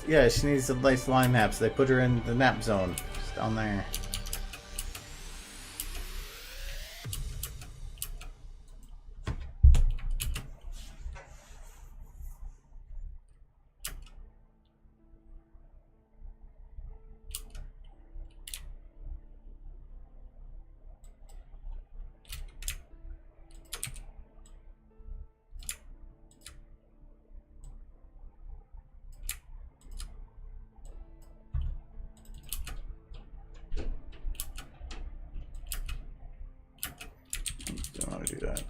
Yeah, she needs a nice line nap, so they put her in the nap zone. Just down there. Don't want to do that.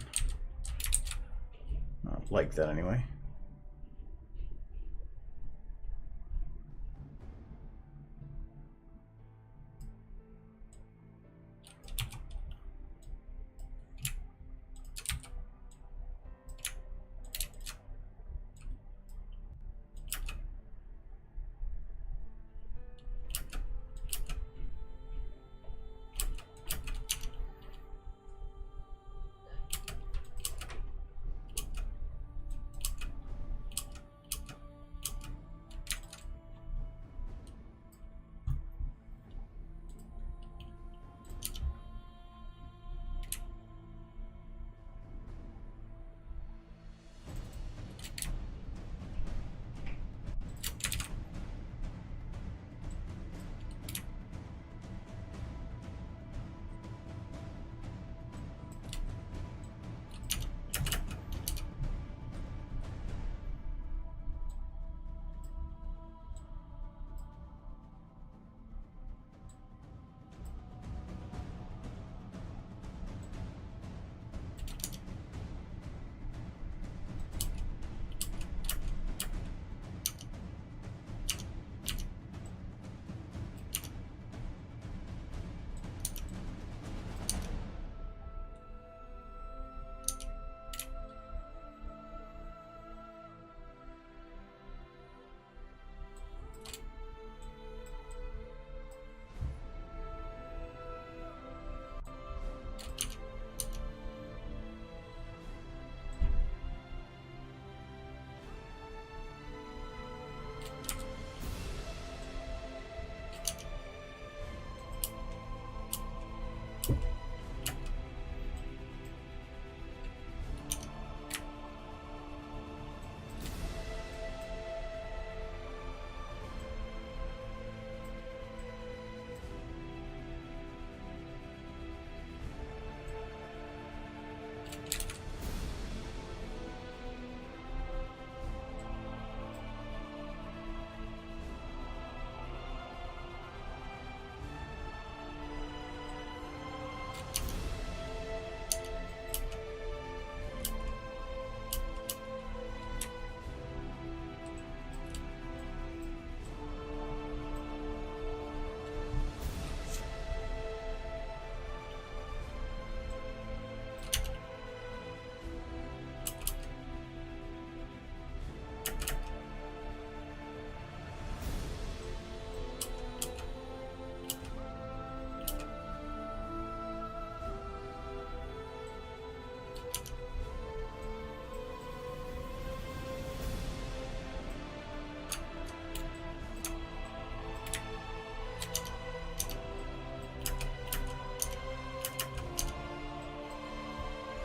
Not like that anyway.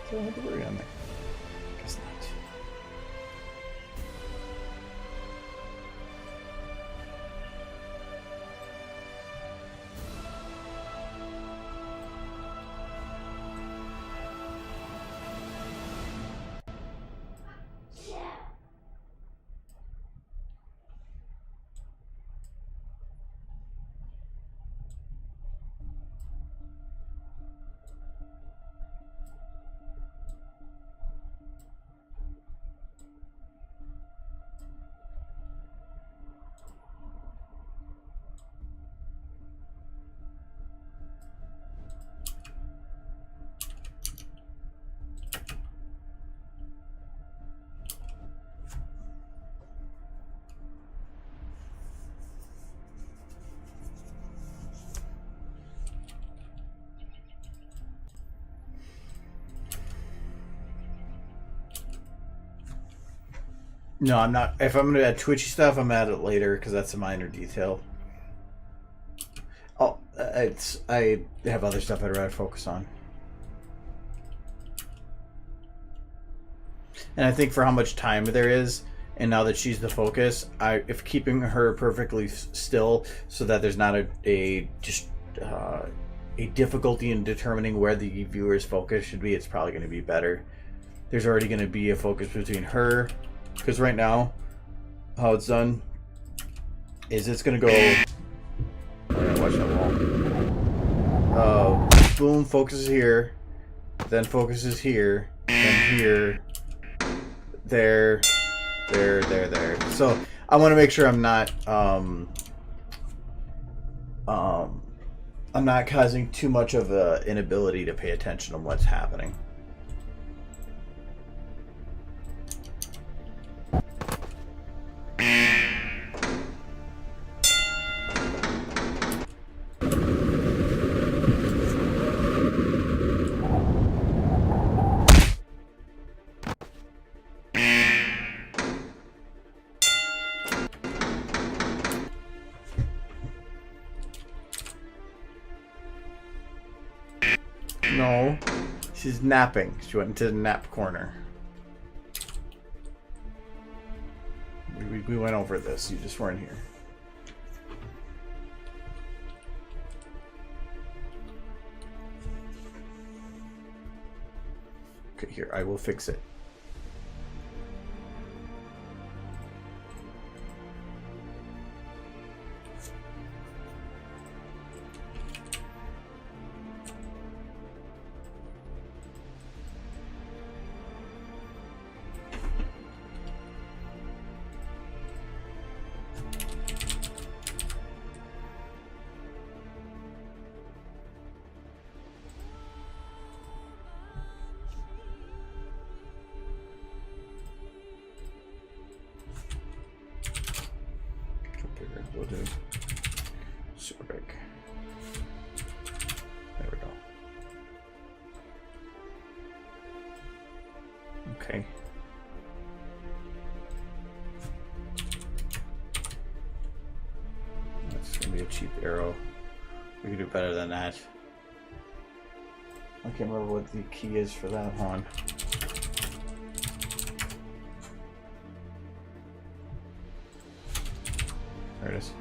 So I have to worry on there. Guess not. No, I'm not. If I'm going to add twitchy stuff, I'm at it later because that's a minor detail. Oh, I have other stuff I'd rather focus on. And I think for how much time there is, and now that she's the focus, if keeping her perfectly still so that there's not a difficulty in determining where the viewer's focus should be, it's probably going to be better. There's already going to be a focus between her, because right now, how it's done is it's going to go. Watch that wall. Boom, focuses here, then focuses here, then here, there. So I want to make sure I'm not causing too much of an inability to pay attention to what's happening. No, she's napping. She went into the nap corner. We went over this. You just weren't here. Okay, here, I will fix it. We'll do super big. There we go. Okay. That's gonna be a cheap arrow. We can do better than that. I can't remember what the key is for that one. There it is.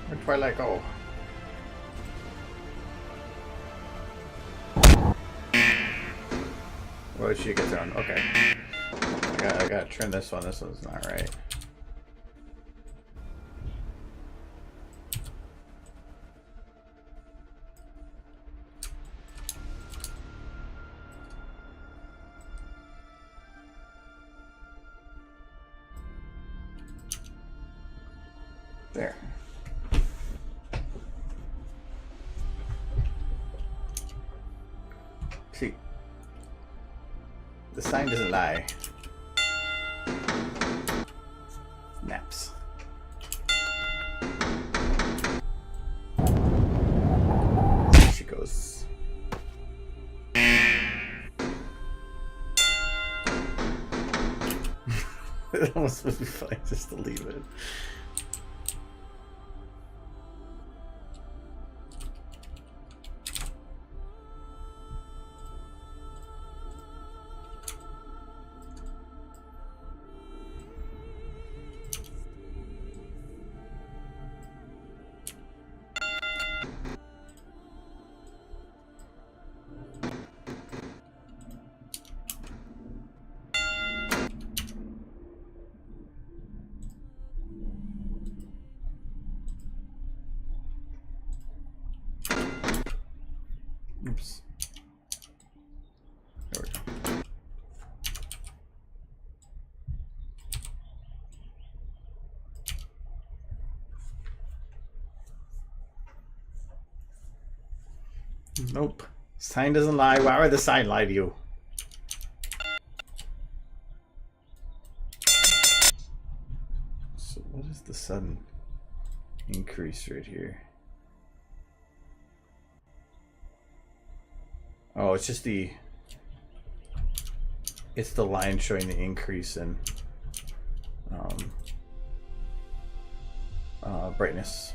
Where'd Twilight go? What did she get thrown? Okay. I gotta trim this one. This one's not right. There. See, the sign doesn't lie. Naps. There she goes. It almost would be fine just to leave it. Oops. There we go. Nope. Sign doesn't lie. Why would the sign lie to you? So what is the sudden increase right here? Oh, it's just the line showing the increase in brightness.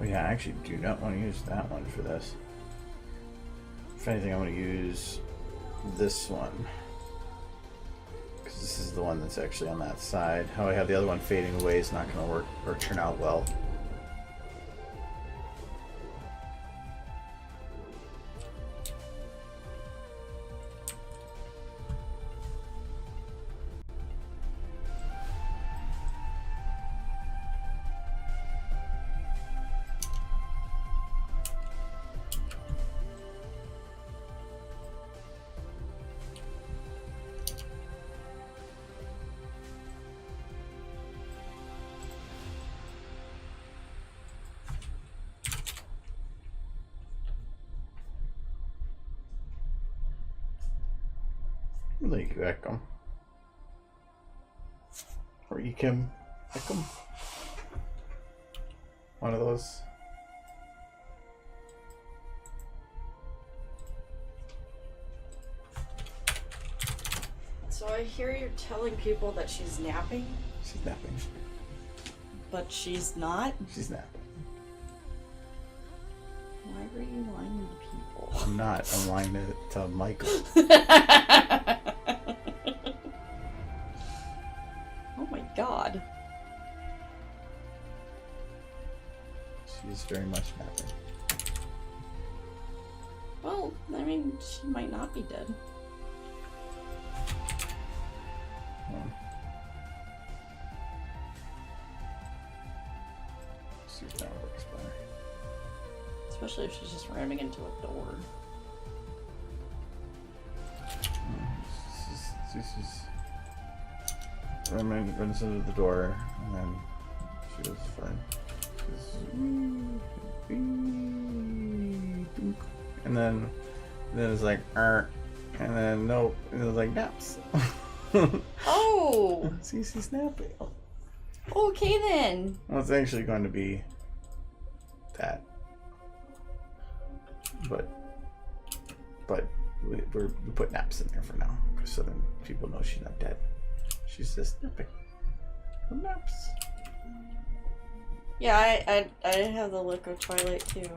Oh yeah, I actually do not want to use that one for this. If anything, I'm going to use this one. Because this is the one that's actually on that side. How I have the other one fading away is not going to work or turn out well. Like Eckham. Or Eckham. Eckham? One of those. So I hear you're telling people that she's napping, She's napping. but she's not? She's napping. Why were you lying to people? I'm not. I'm lying to Michael. Oh my god. She's very much napping. Well, I mean, she might not be dead. See if that works better. Especially if she's just ramming into a door. This is ramming into the door, and then she was fine. And then it's like, and then nope, and it was like naps. Oh! See, she's snapping. Okay then. Well, it's actually going to be that, but we put naps in there for now, so then people know she's not dead. She's just napping. Naps. Yeah, I have the look of Twilight too.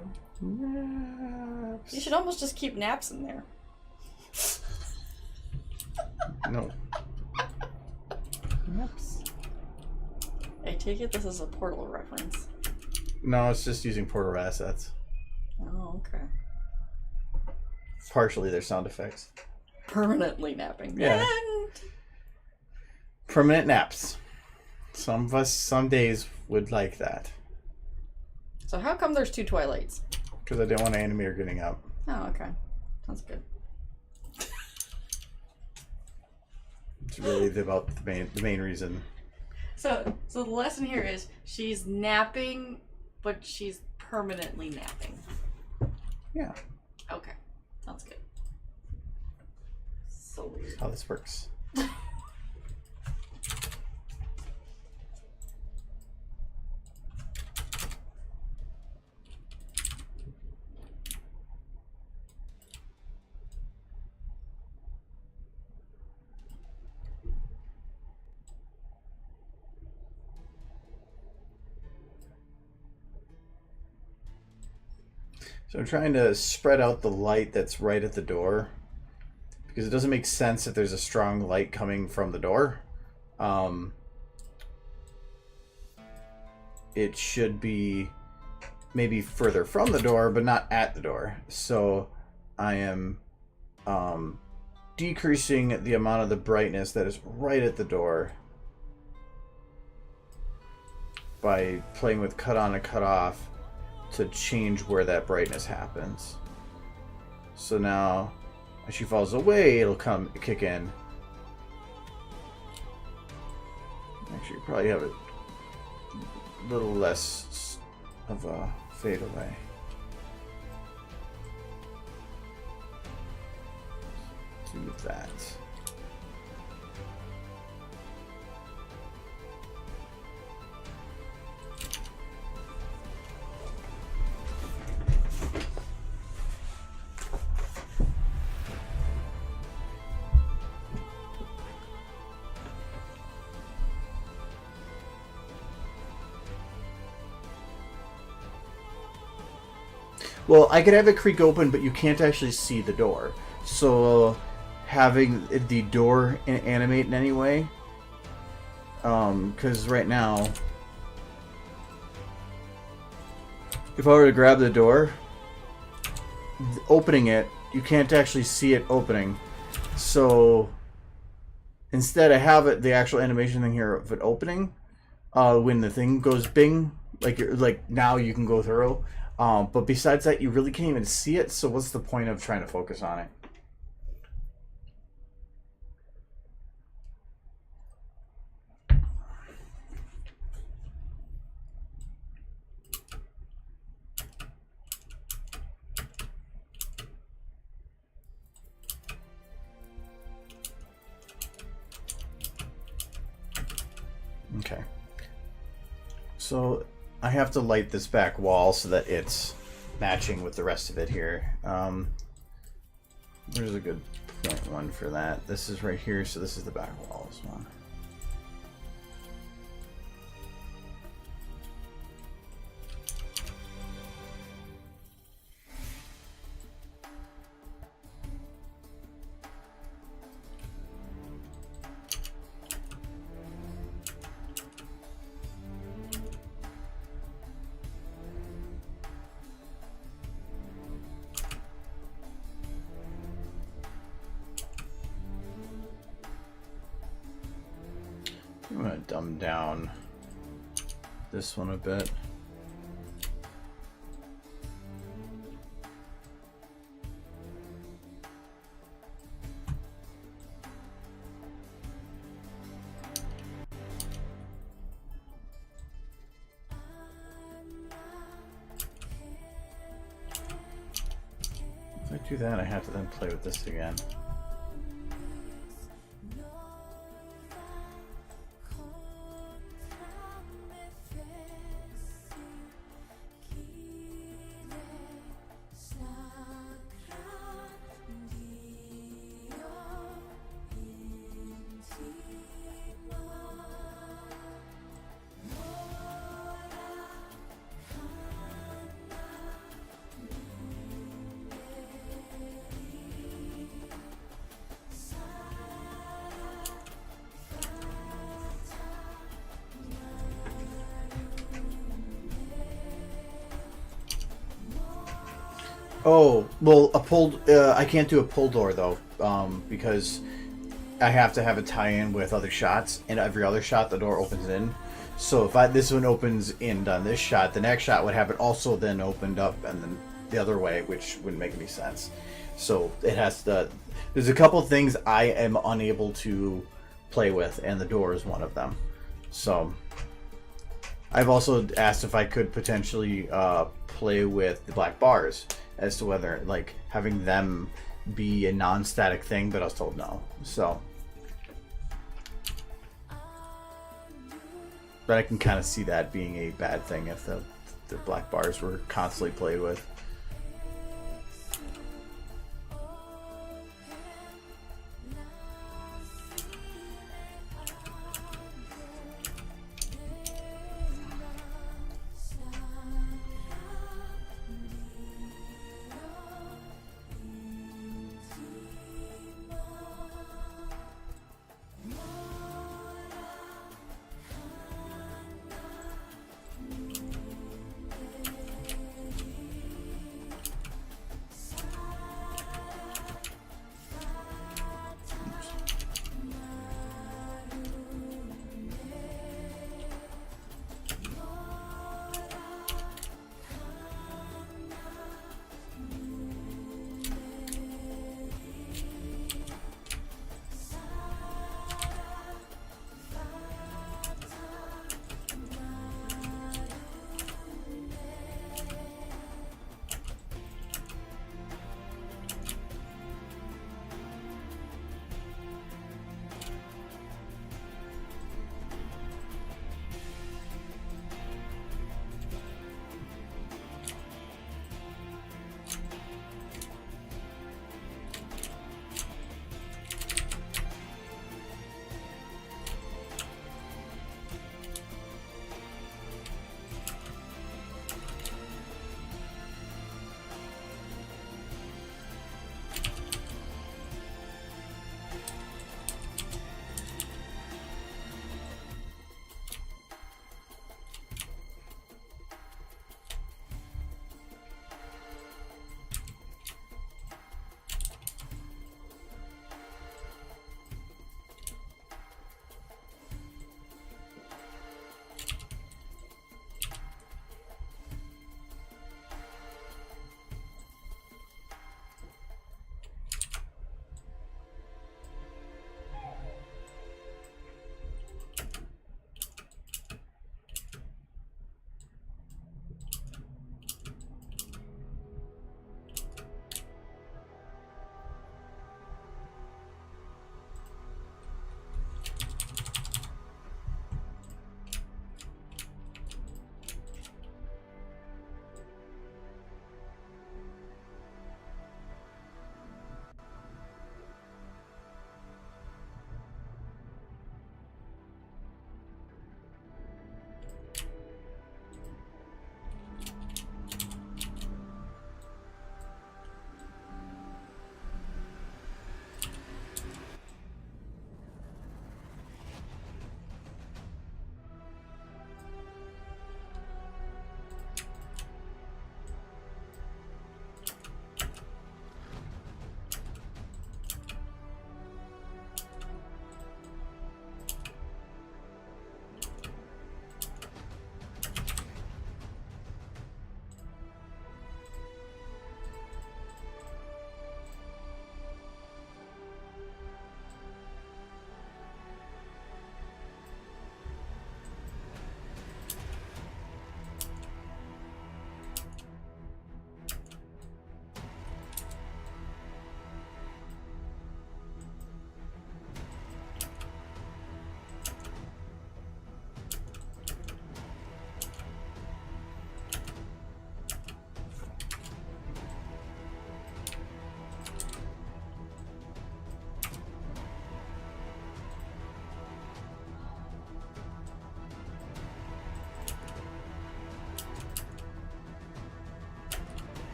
Naps. You should almost just keep naps in there. No. Naps. I take it this is a Portal reference. No, it's just using Portal assets. Oh, okay. Partially their sound effects. Permanently napping. Yeah. And... Permanent naps. Some of us, some days, would like that. So how come there's 2 Twilights? Because I didn't want Animator getting up. Oh, okay. Sounds good. It's really about the main reason. So the lesson here is she's napping, but she's permanently napping. Yeah. Okay. Sounds good. So weird. That's how this works. So I'm trying to spread out the light that's right at the door, because it doesn't make sense if there's a strong light coming from the door. It should be maybe further from the door, but not at the door. So I am decreasing the amount of the brightness that is right at the door by playing with cut on and cut off to change where that brightness happens. So now as she falls away, it'll kick in. Actually, probably have it a little less of a fade away. Do that. Well, I could have it creak open, but you can't actually see the door. So having the door animate in any way, because right now, if I were to grab the door, opening it, you can't actually see it opening. So instead, I have it the actual animation thing here of it opening. When the thing goes bing, like now you can go through. But besides that, you really can't even see it, so what's the point of trying to focus on it? Okay. So I have to light this back wall so that it's matching with the rest of it here. There's a good point one for that. This is right here, so this is the back wall as well. dumb down this one a bit. If I do that, I have to then play with this again. Oh, well, a pulled... I can't do a pull door, though, because I have to have a tie-in with other shots, and every other shot the door opens in. So if this one opens in on this shot, the next shot would have it also then opened up and then the other way, which wouldn't make any sense. So it has to... There's a couple things I am unable to play with, and the door is one of them. So I've also asked if I could potentially play with the black bars, as to whether, like, having them be a non-static thing, but I was told no. So, but I can kind of see that being a bad thing if the black bars were constantly played with.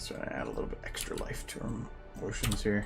Let's try to add a little bit extra life to our motions here.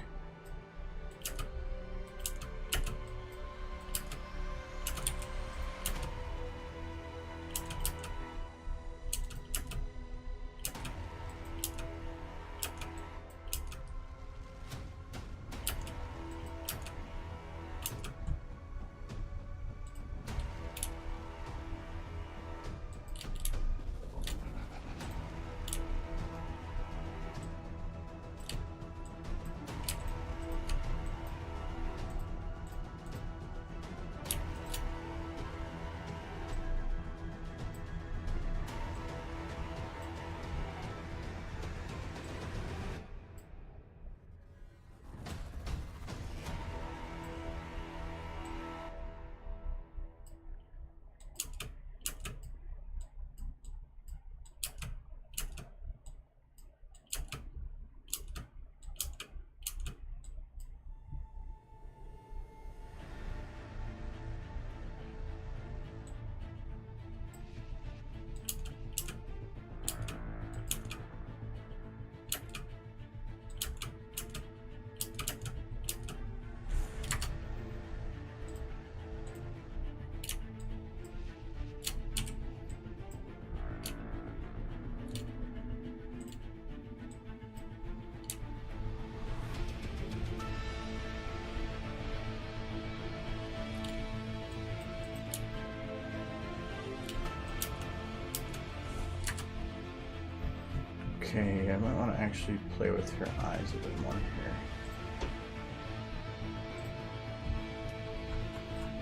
Okay, I might want to actually play with her eyes a bit more here.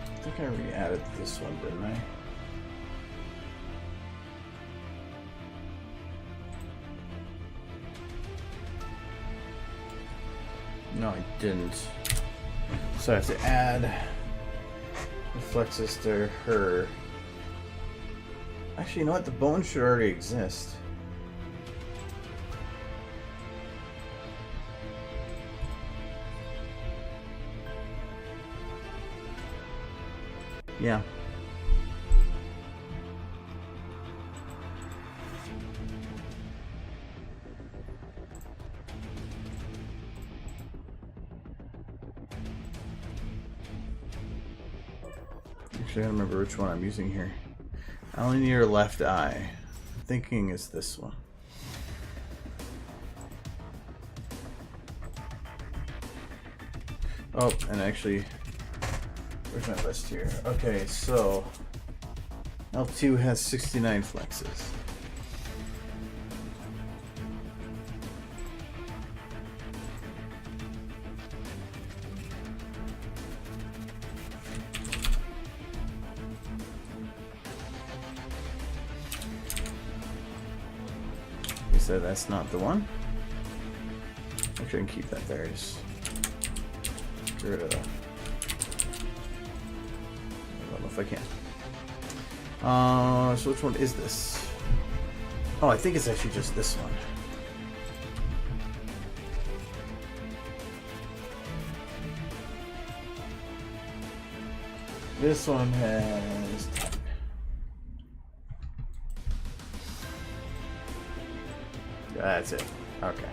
I think I re-added this one, didn't I? No, I didn't. So I have to add reflexes to her. Actually, you know what? The bone should already exist. Yeah. Actually, I don't remember which one I'm using here. I only need her left eye. I'm thinking is this one. Oh, and actually, where's my list here? Okay, so L2 has 69 flexes. You said that's not the one? Actually, I can keep that there. Just get rid of that. I don't know if I can. So which one is this? Oh, I think it's actually just this one. This one has 10. That's it. Okay.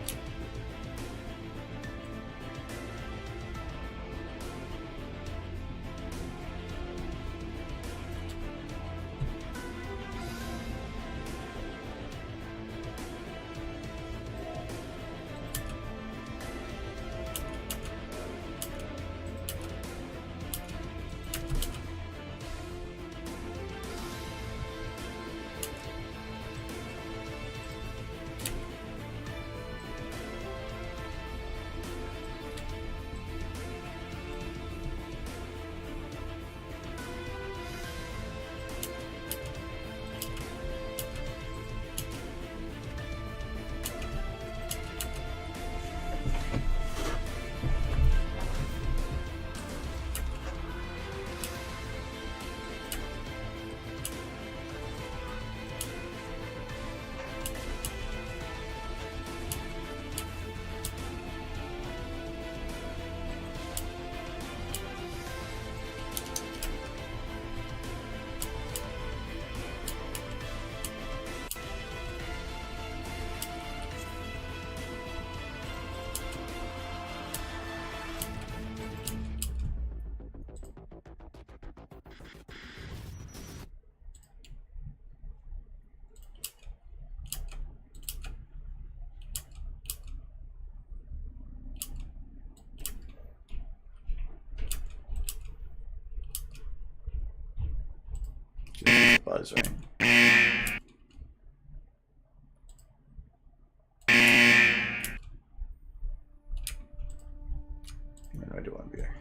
buzz, right? I do want to be there.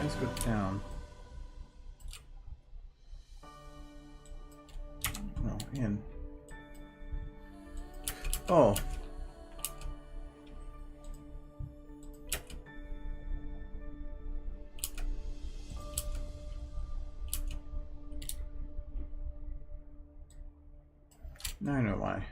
Eyes go down. No, in. Oh. Now I know why.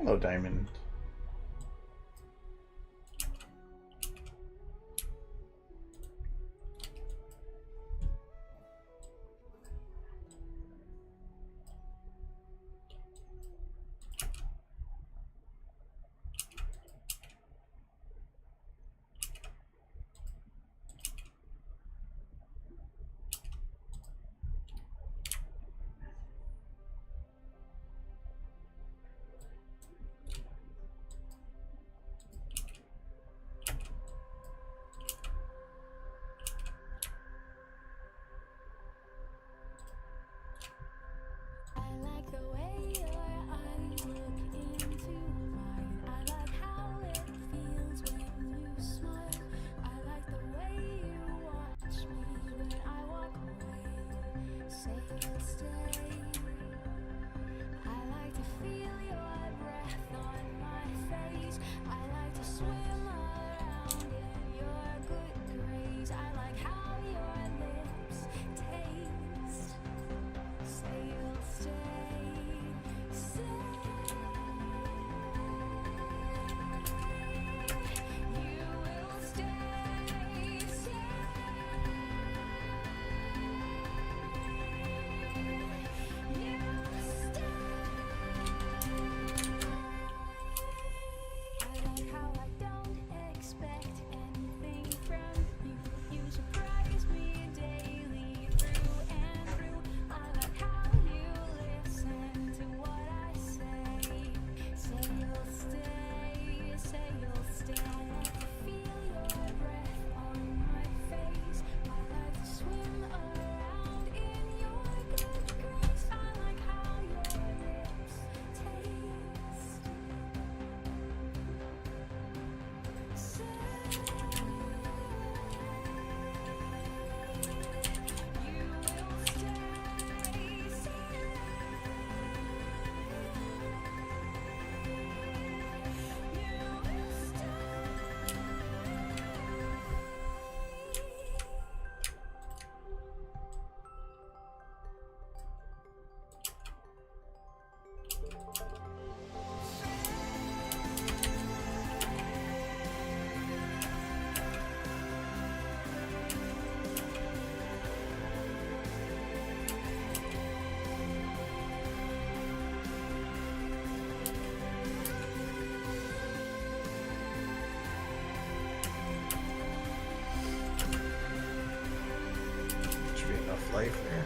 Hello, Diamond. life there.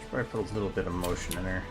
Probably put a little bit of motion in her.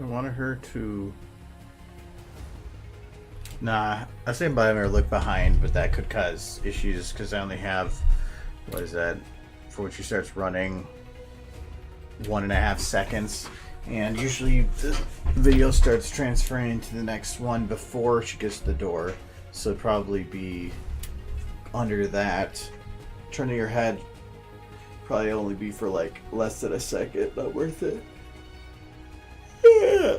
I wanted her to Nah, I say bottom or look behind, but that could cause issues because I only have, what is that, for when she starts running, 1.5 seconds. And usually the video starts transferring to the next one before she gets to the door. So it'd probably be under that. Turning your head probably only be for like less than a second, not worth it. Yeah.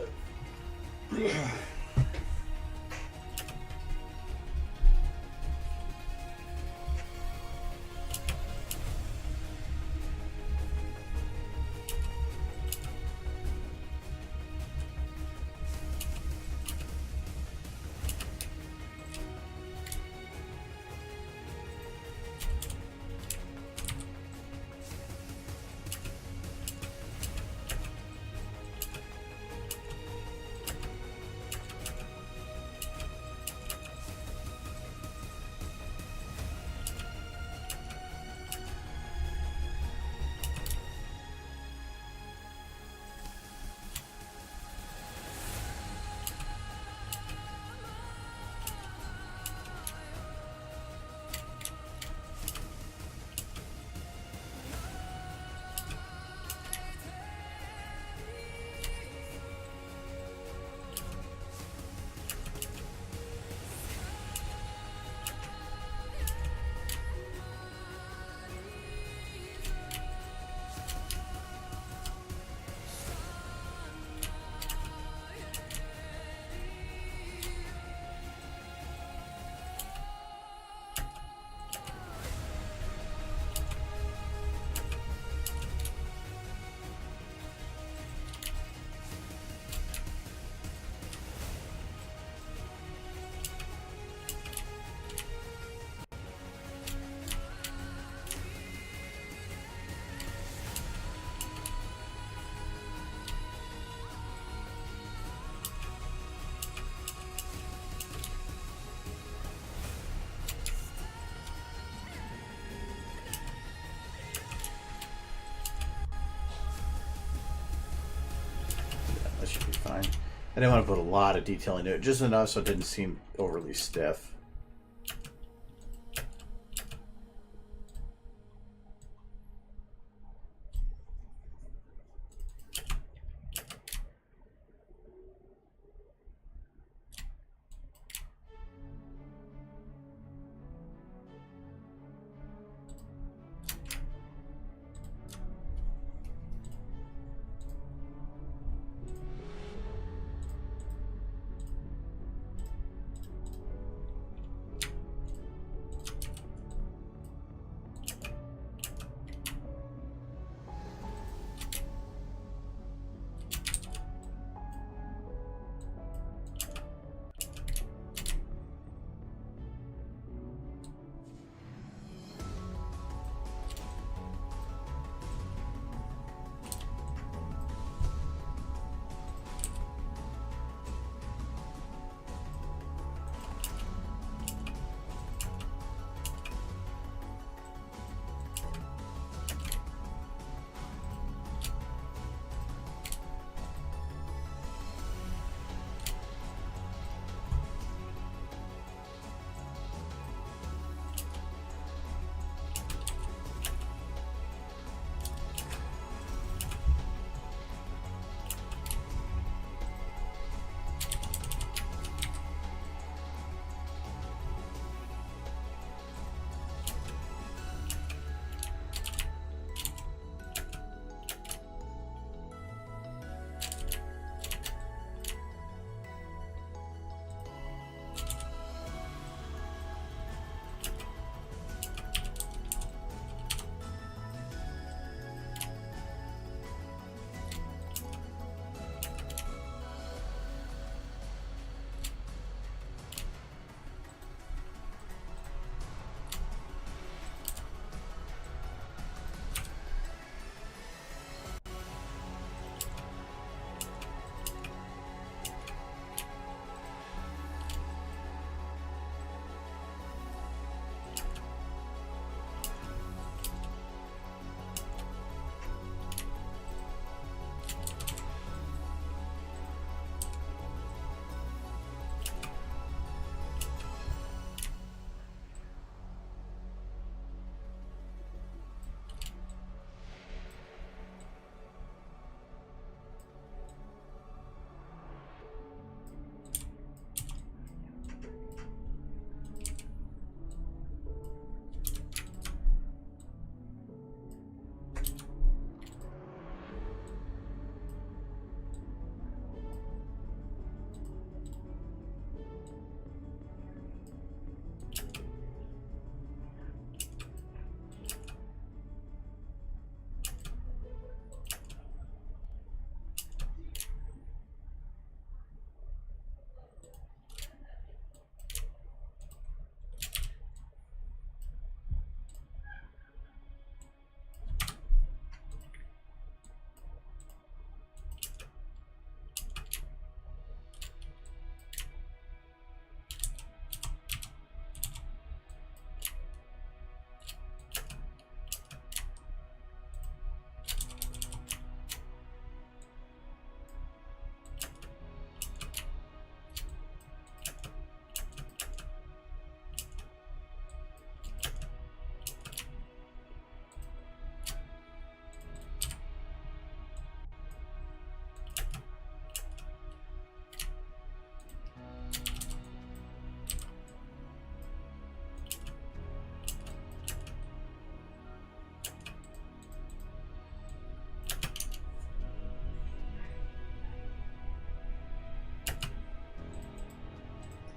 That should be fine. I didn't want to put a lot of detail into it, just enough so it didn't seem overly stiff.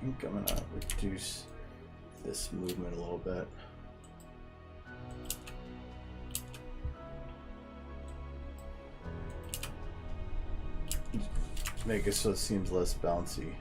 think I'm gonna reduce this movement a little bit. Make it so it seems less bouncy.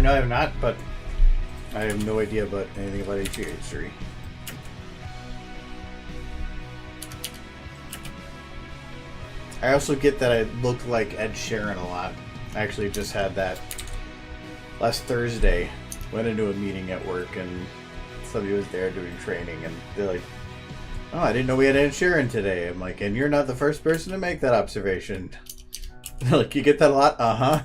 No, I have not, but I have no idea about anything about HGH3. I also get that I look like Ed Sheeran a lot. I actually just had that last Thursday. Went into a meeting at work and somebody was there doing training and they're like, "Oh, I didn't know we had Ed Sheeran today." I'm like, "And you're not the first person to make that observation." They're like, "You get that a lot?" Uh-huh.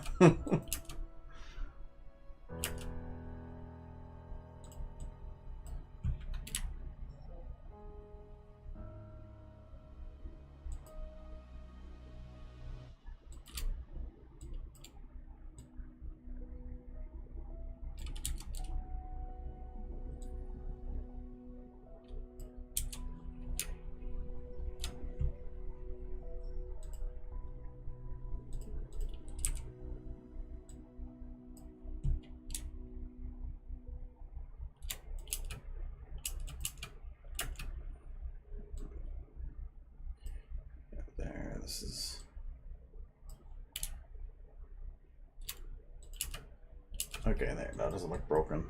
There, this is... Okay, there, that doesn't look broken.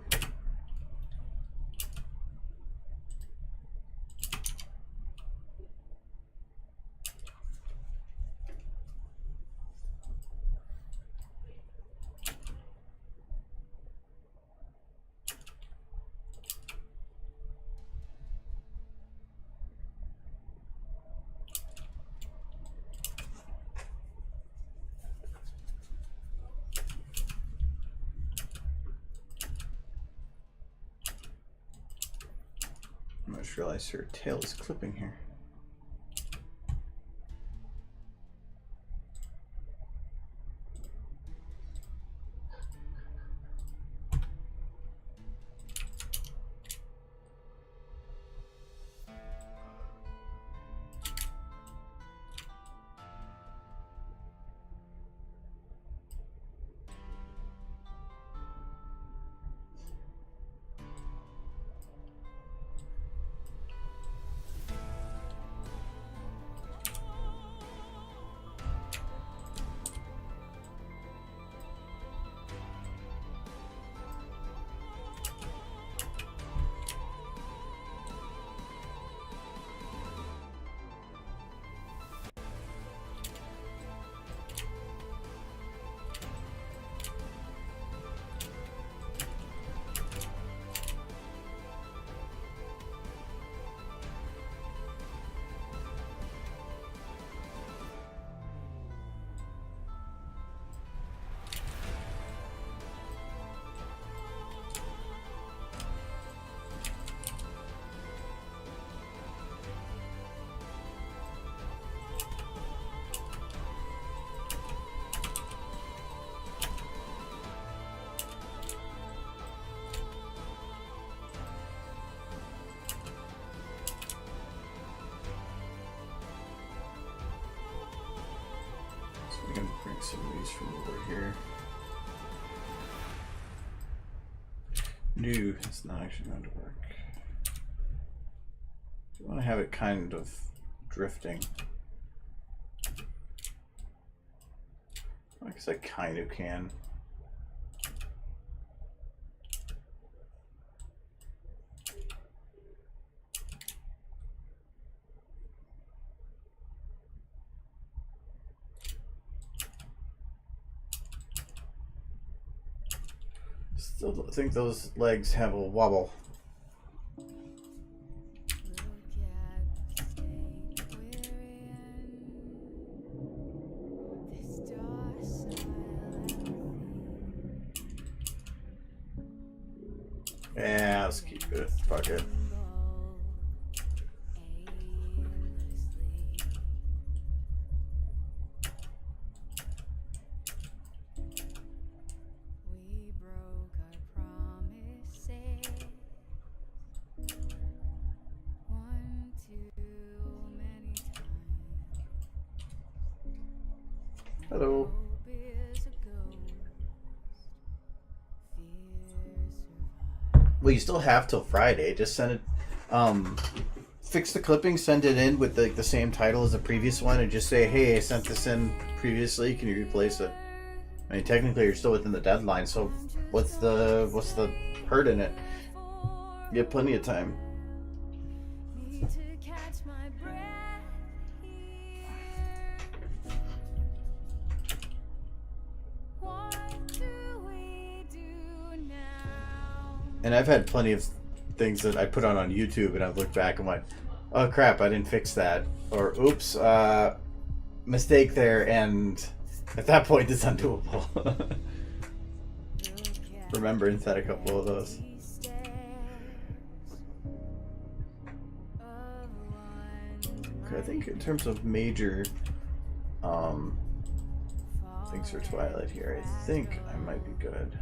I just realized her tail is clipping here. We can bring some of these from over here. No, it's not actually going to work. I want to have it kind of drifting. I guess I kind of can. Still think those legs have a wobble. Yeah, let's keep it. Fuck it. Hello. Well, you still have till Friday. Just send it. Fix the clipping, send it in with the same title as the previous one, and just say, "Hey, I sent this in previously. Can you replace it?" I mean, technically, you're still within the deadline. So, what's the hurt in it? You have plenty of time. And I've had plenty of things that I put on YouTube, and I've looked back and went, "Oh crap, I didn't fix that," or "Oops, mistake there," and at that point, it's undoable. Remembrance had a couple of those. Okay, I think in terms of major things for Twilight here, I think I might be good.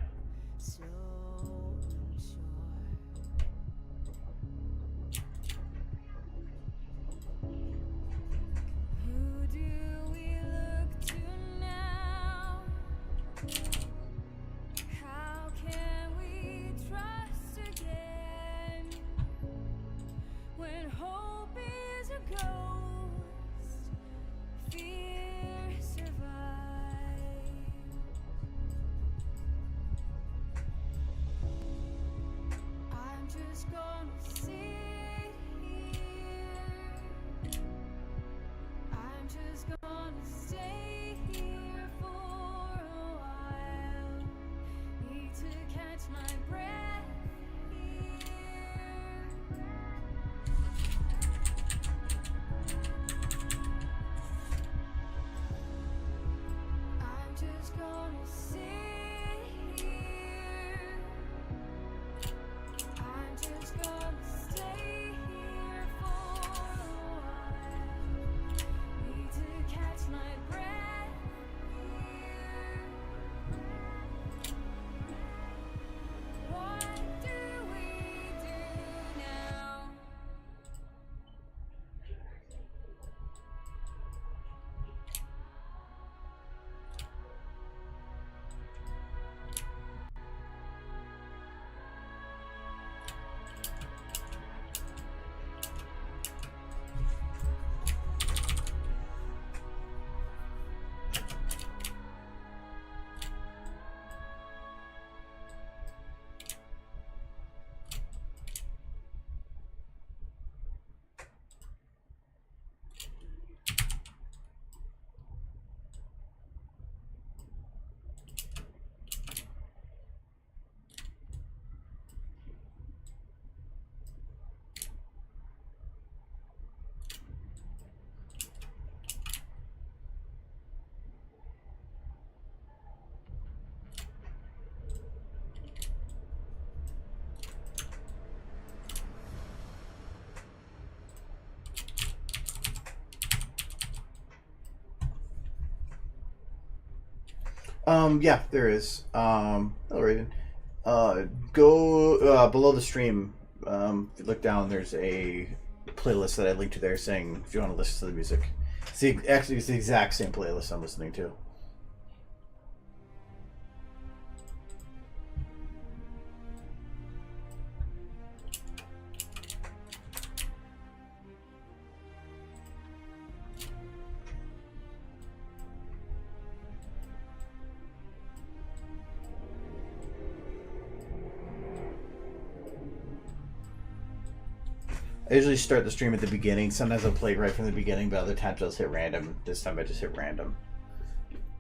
Yeah, there is. Alright. Go below the stream. If you look down, there's a playlist that I linked to there saying if you want to listen to the music. Actually, it's the exact same playlist I'm listening to. I usually start the stream at the beginning. Sometimes I'll play right from the beginning, but other times I'll just hit random. This time I just hit random.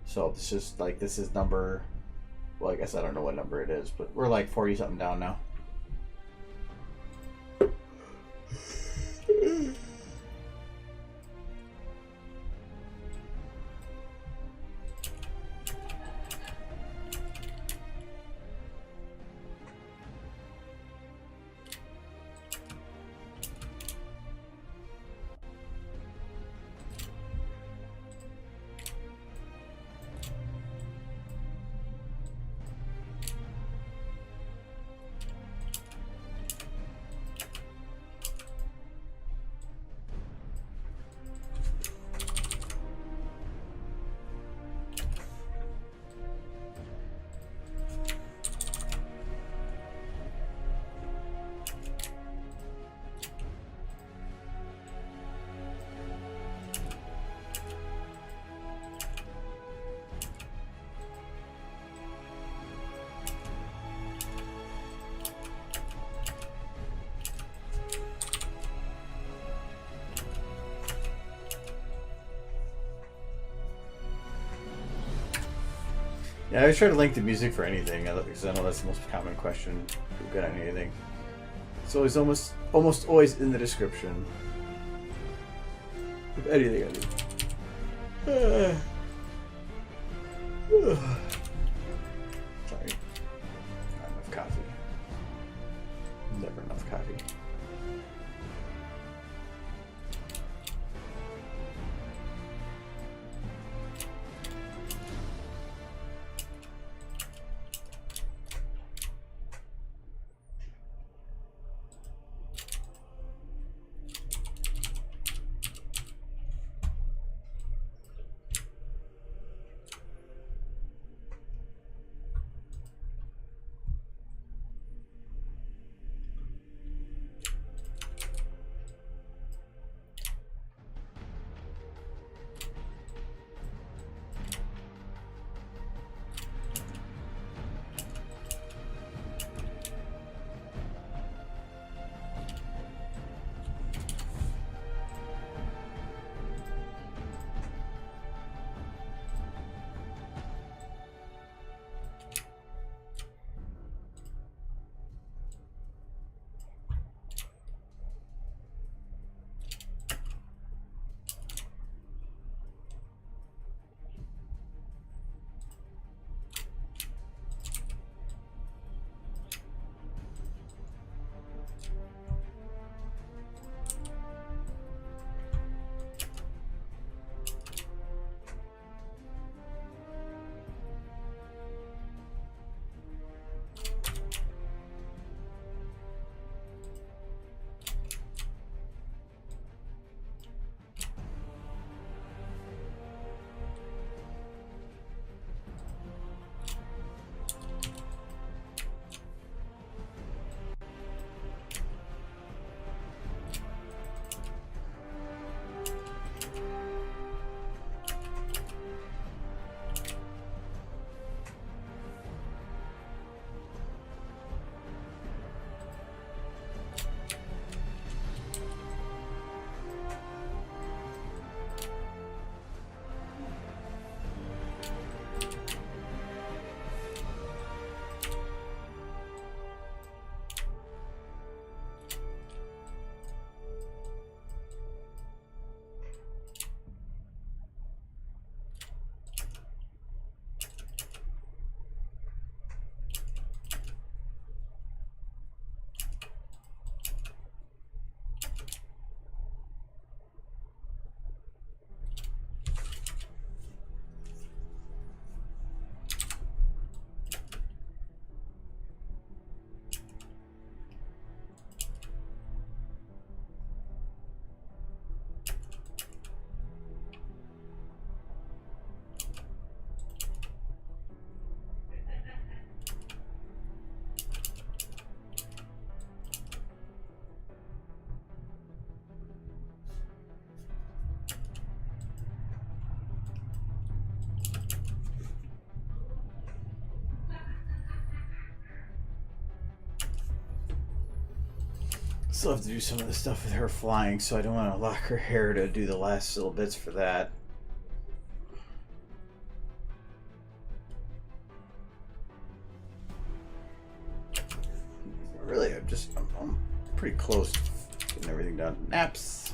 So it's just like this is number Well, I guess I don't know what number it is, but we're like 40 something down now. Yeah, I always try to link the music for anything, because I know that's the most common question. Who good on anything? It's always almost always in the description of anything I do. Sorry, not enough coffee. Never enough coffee. Still have to do some of the stuff with her flying, so I don't want to lock her hair to do the last little bits for that. really, I'm pretty close to getting everything done. Naps.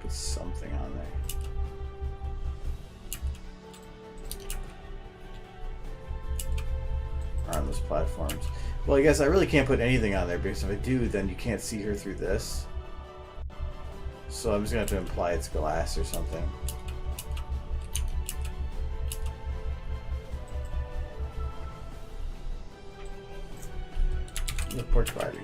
Something on there. Or on those platforms. Well, I guess I really can't put anything on there because if I do, then you can't see her through this. So I'm just gonna have to imply it's glass or something. The porch party.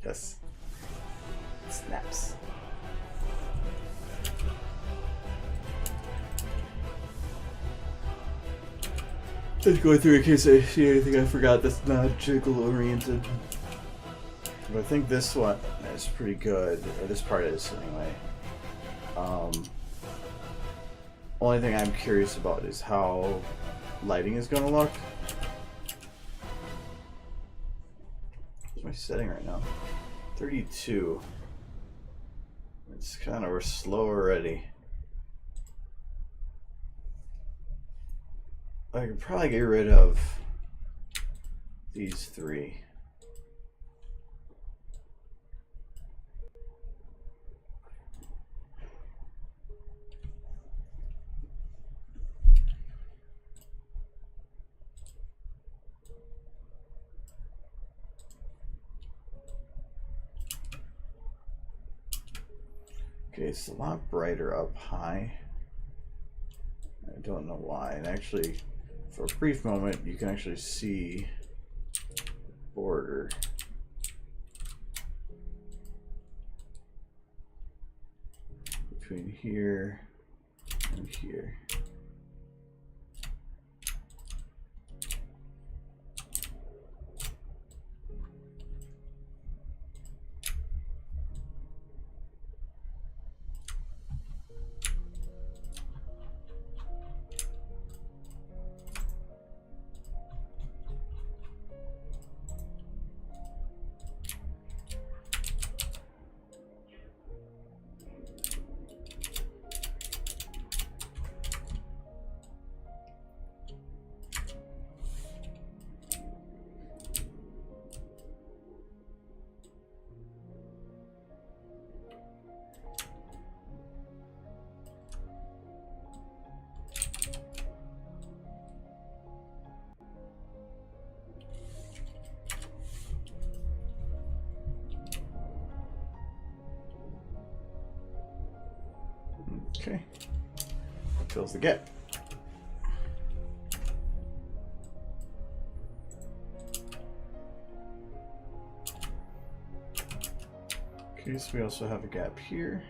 Yes. Snaps. Just going through in case I see anything I forgot that's not jiggle oriented. But I think this one is pretty good, or this part is anyway. Only thing I'm curious about is how lighting is going to look. What's my setting right now? 32. It's kind of, we're slow already. I could probably get rid of these three. Okay, it's a lot brighter up high. I don't know why. And actually, for a brief moment, you can actually see the border. Between here and here. Okay, fills the gap. Okay, so we also have a gap here.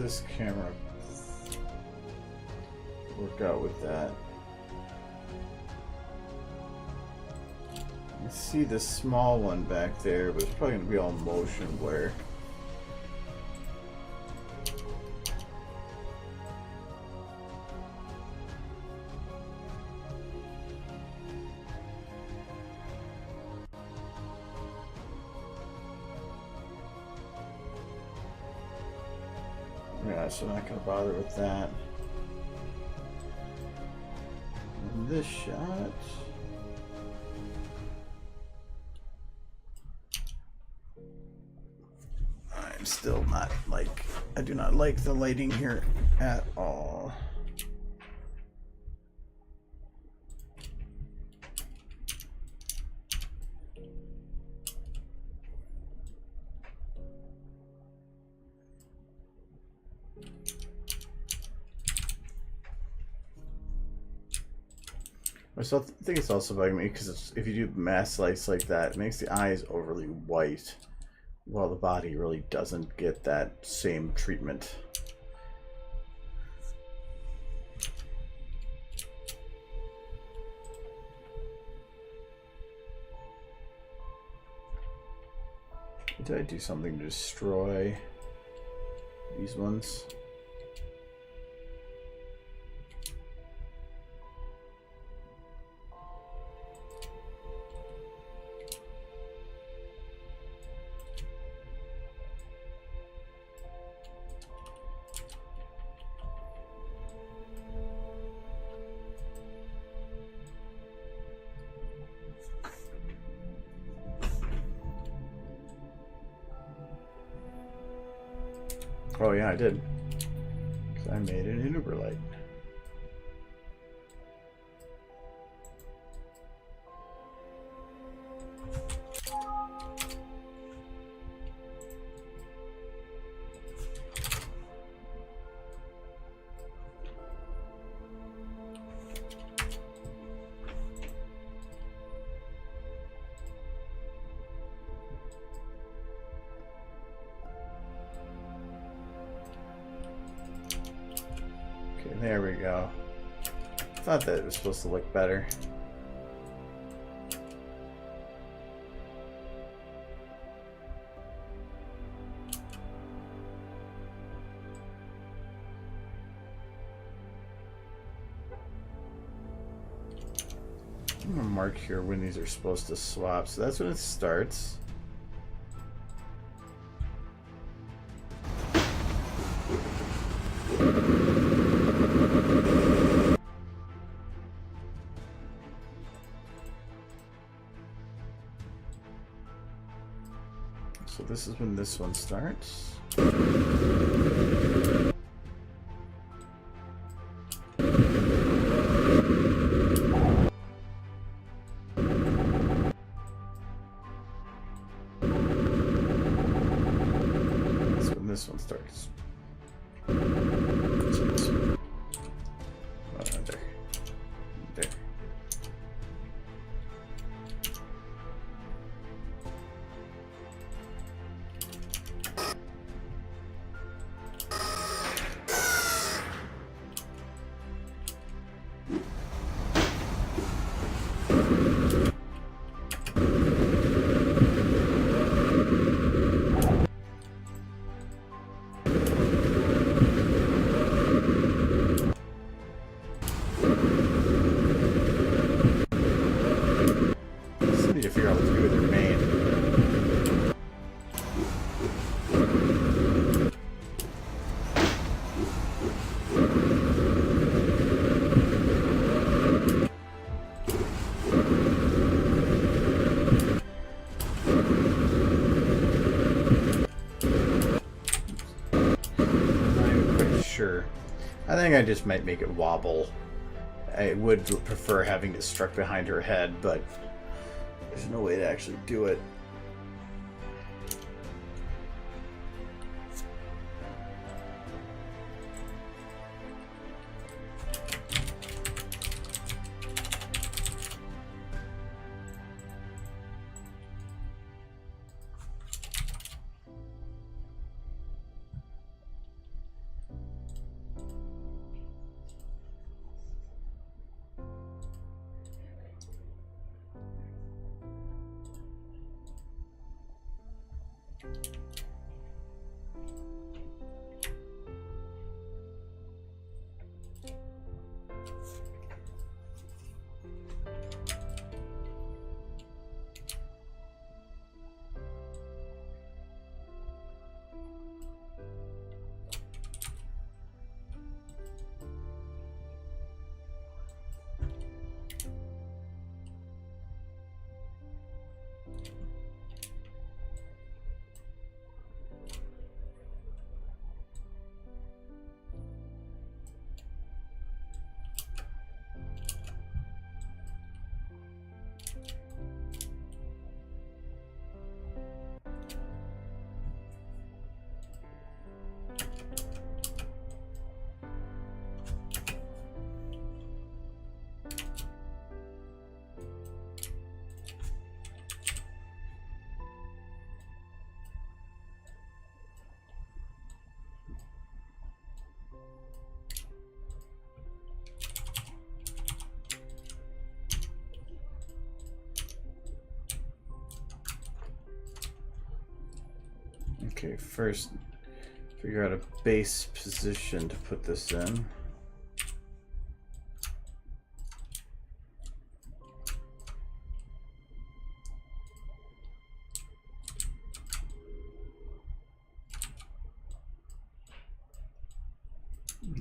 this camera work out with that? I see this small one back there, but it's probably going to be all motion blur. Yeah, so I'm not going to bother with that. And this shot... I'm still not like... I do not like the lighting here at all. I think it's also bugging me because if you do mass lights like that, it makes the eyes overly white, while the body really doesn't get that same treatment. Did I do something to destroy these ones? Oh yeah, I did. Because I made it an Uber light. There we go. Thought that it was supposed to look better. I'm gonna mark here when these are supposed to swap. So that's when it starts. So this is when this one starts. That's when this one starts. So this one. There. There. Need to figure out what to do with their main. I'm not quite sure. I think I just might make it wobble. I would prefer having it struck behind her head, but there's no way to actually do it. Okay, first figure out a base position to put this in.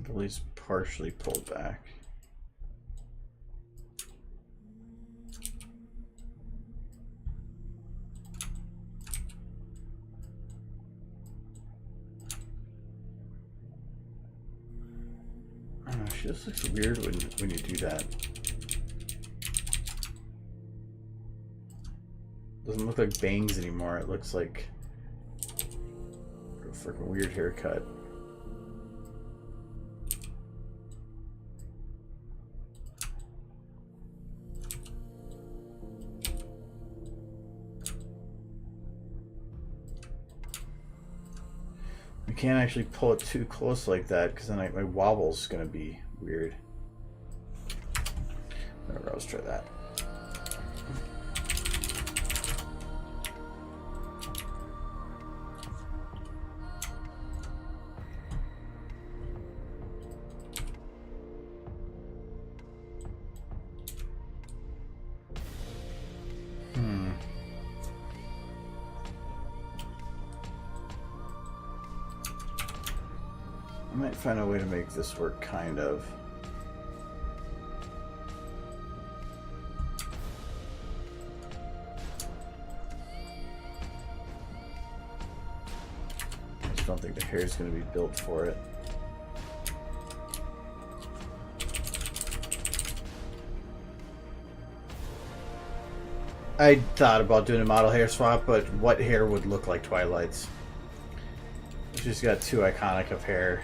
At least partially pulled back. She just looks weird when you do that. Doesn't look like bangs anymore. It looks like a freaking weird haircut. You can't actually pull it too close like that because then my wobble's gonna be weird. Whatever, let's try that. I might find a way to make this work, kind of. I just don't think the hair is going to be built for it. I thought about doing a model hair swap, but what hair would look like Twilight's? She's got too iconic of hair.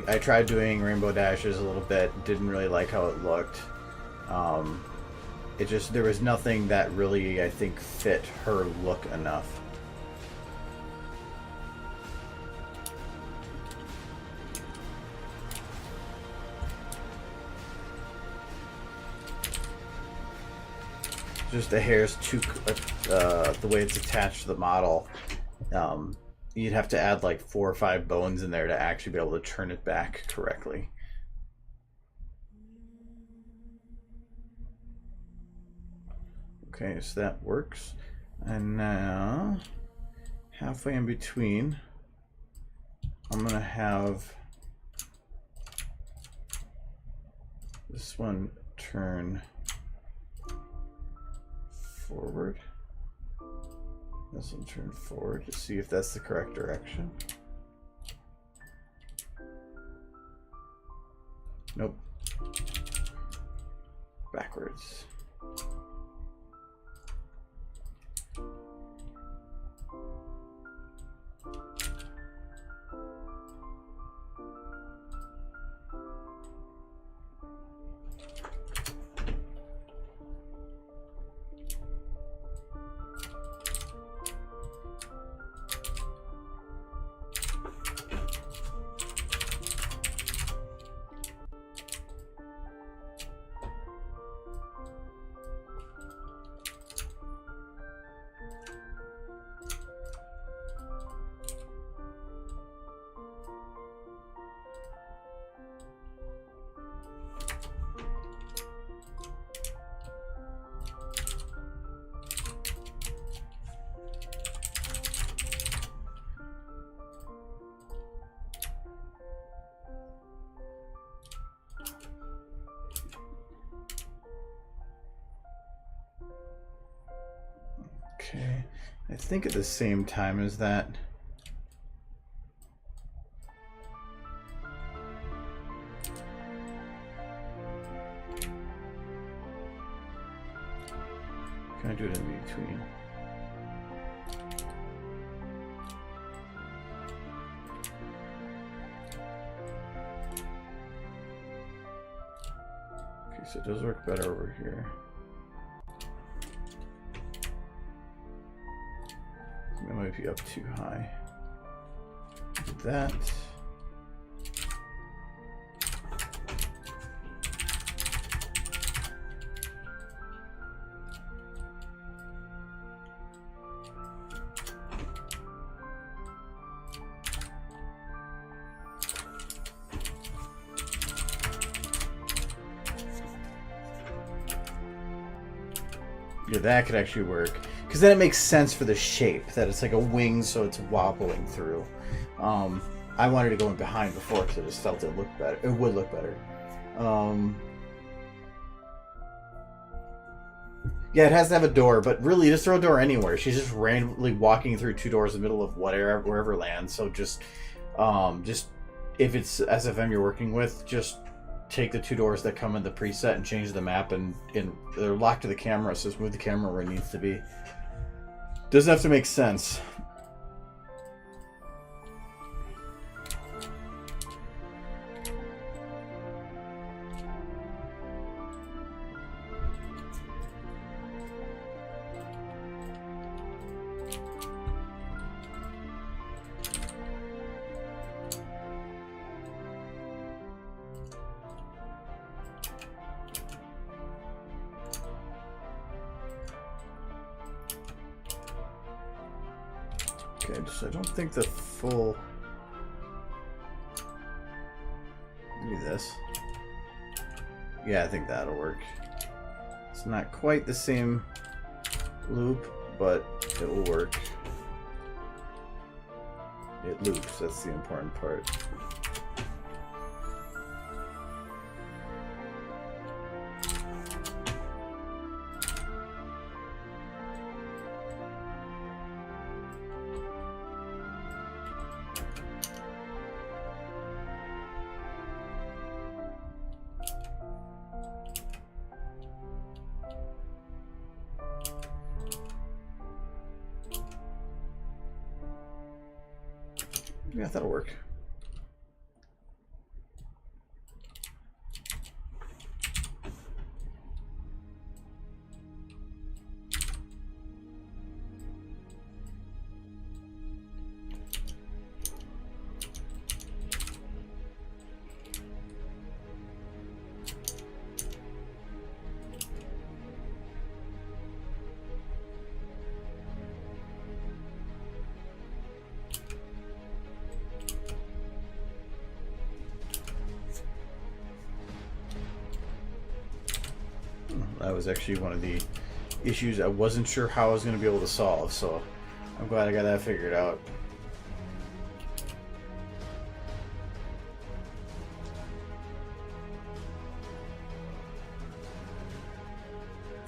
I tried doing Rainbow Dashes a little bit, didn't really like how it looked. There was nothing that really, I think, fit her look enough. Just the hair's too, the way it's attached to the model. You'd have to add like 4 or 5 bones in there to actually be able to turn it back correctly. Okay, so that works. And now, halfway in between, I'm gonna have this one turn forward. This one turn forward to see if that's the correct direction. Nope. Backwards. Okay, I think at the same time as that, can I do it in between? Okay, so it does work better over here. It might be up too high. Do that. Yeah, that could actually work. Because then it makes sense for the shape, that it's like a wing, so it's wobbling through. I wanted to go in behind before because I just felt it looked better. It would look better. Yeah, it has to have a door, but really, just throw a door anywhere. She's just randomly walking through 2 doors in the middle of wherever lands. So just if it's SFM you're working with, just take the 2 doors that come in the preset and change the map, and they're locked to the camera, so just move the camera where it needs to be. Doesn't have to make sense. Okay, so I don't think the full... Do this. Yeah, I think that'll work. It's not quite the same loop, but it will work. It loops, that's the important part. Yeah, that'll work. That was actually one of the issues I wasn't sure how I was going to be able to solve, so I'm glad I got that figured out.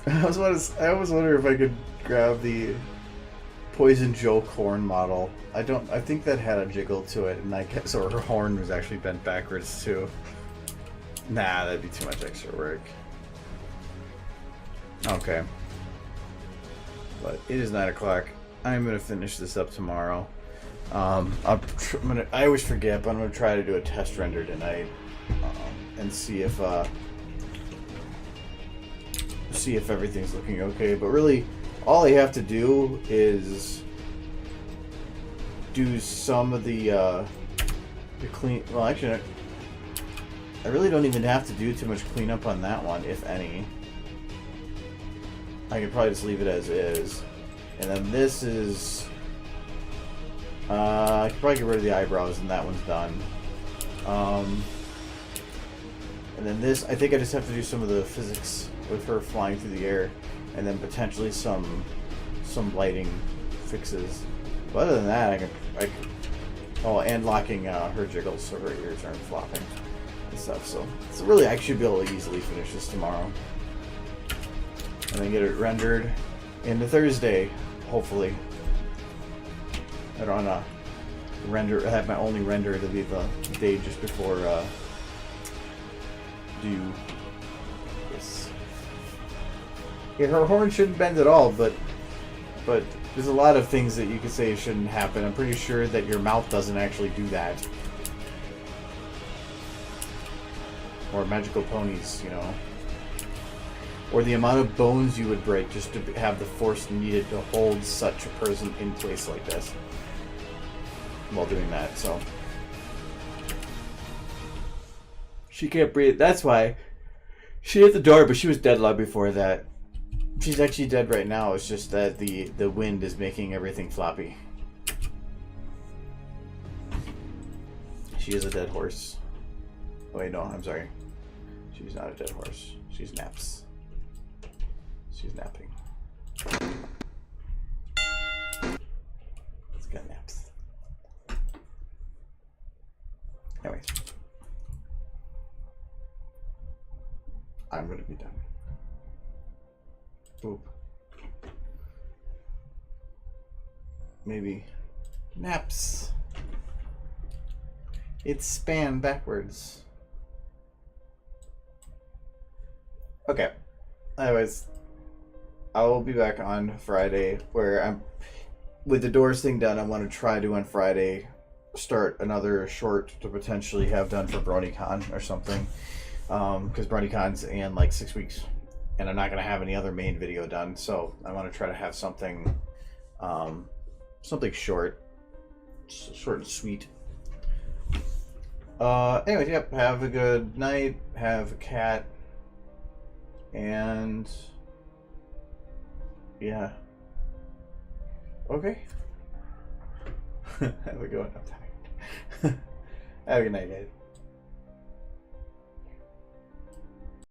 I always wonder if I could grab the Poison Joe Corn model. I think that had a jiggle to it, and so her horn was actually bent backwards too. Nah, that'd be too much extra work. Okay. But it is 9 o'clock. I'm gonna finish this up tomorrow. I always forget, but I'm gonna try to do a test render tonight, and see if everything's looking okay. But really, all I have to do is do some of the clean. Well, actually, I really don't even have to do too much cleanup on that one, if any. I could probably just leave it as is. And then this is... I could probably get rid of the eyebrows and that one's done. And then this, I think I just have to do some of the physics with her flying through the air. And then potentially some lighting fixes. But other than that, I can oh, and locking her jiggles so her ears aren't flopping and stuff. So really, I should be able to easily finish this tomorrow. And then get it rendered into Thursday, hopefully. I don't want to have my only render to be the day just before due. Yes. Yeah, her horn shouldn't bend at all, but there's a lot of things that you could say shouldn't happen. I'm pretty sure that your mouth doesn't actually do that. Or magical ponies, you know. Or the amount of bones you would break just to have the force needed to hold such a person in place like this while doing that. So she can't breathe. That's why she hit the door, but she was dead long before that. She's actually dead right now. It's just that the wind is making everything floppy. She is a dead horse. Oh wait, no, I'm sorry. She's not a dead horse. She's naps. She's napping. It's got naps. Anyways. I'm gonna be done. Boop. Maybe naps. It's span backwards. Okay. Anyways, I will be back on Friday where I'm with the doors thing done. I want to try to on Friday start another short to potentially have done for BronyCon or something. Because BronyCon's in like 6 weeks, and I'm not gonna have any other main video done, so I want to try to have something, something short and sweet. Anyways, yep. Have a good night. Have a cat, and yeah. Okay. Have a good one. I'm tired. Have a good night, guys.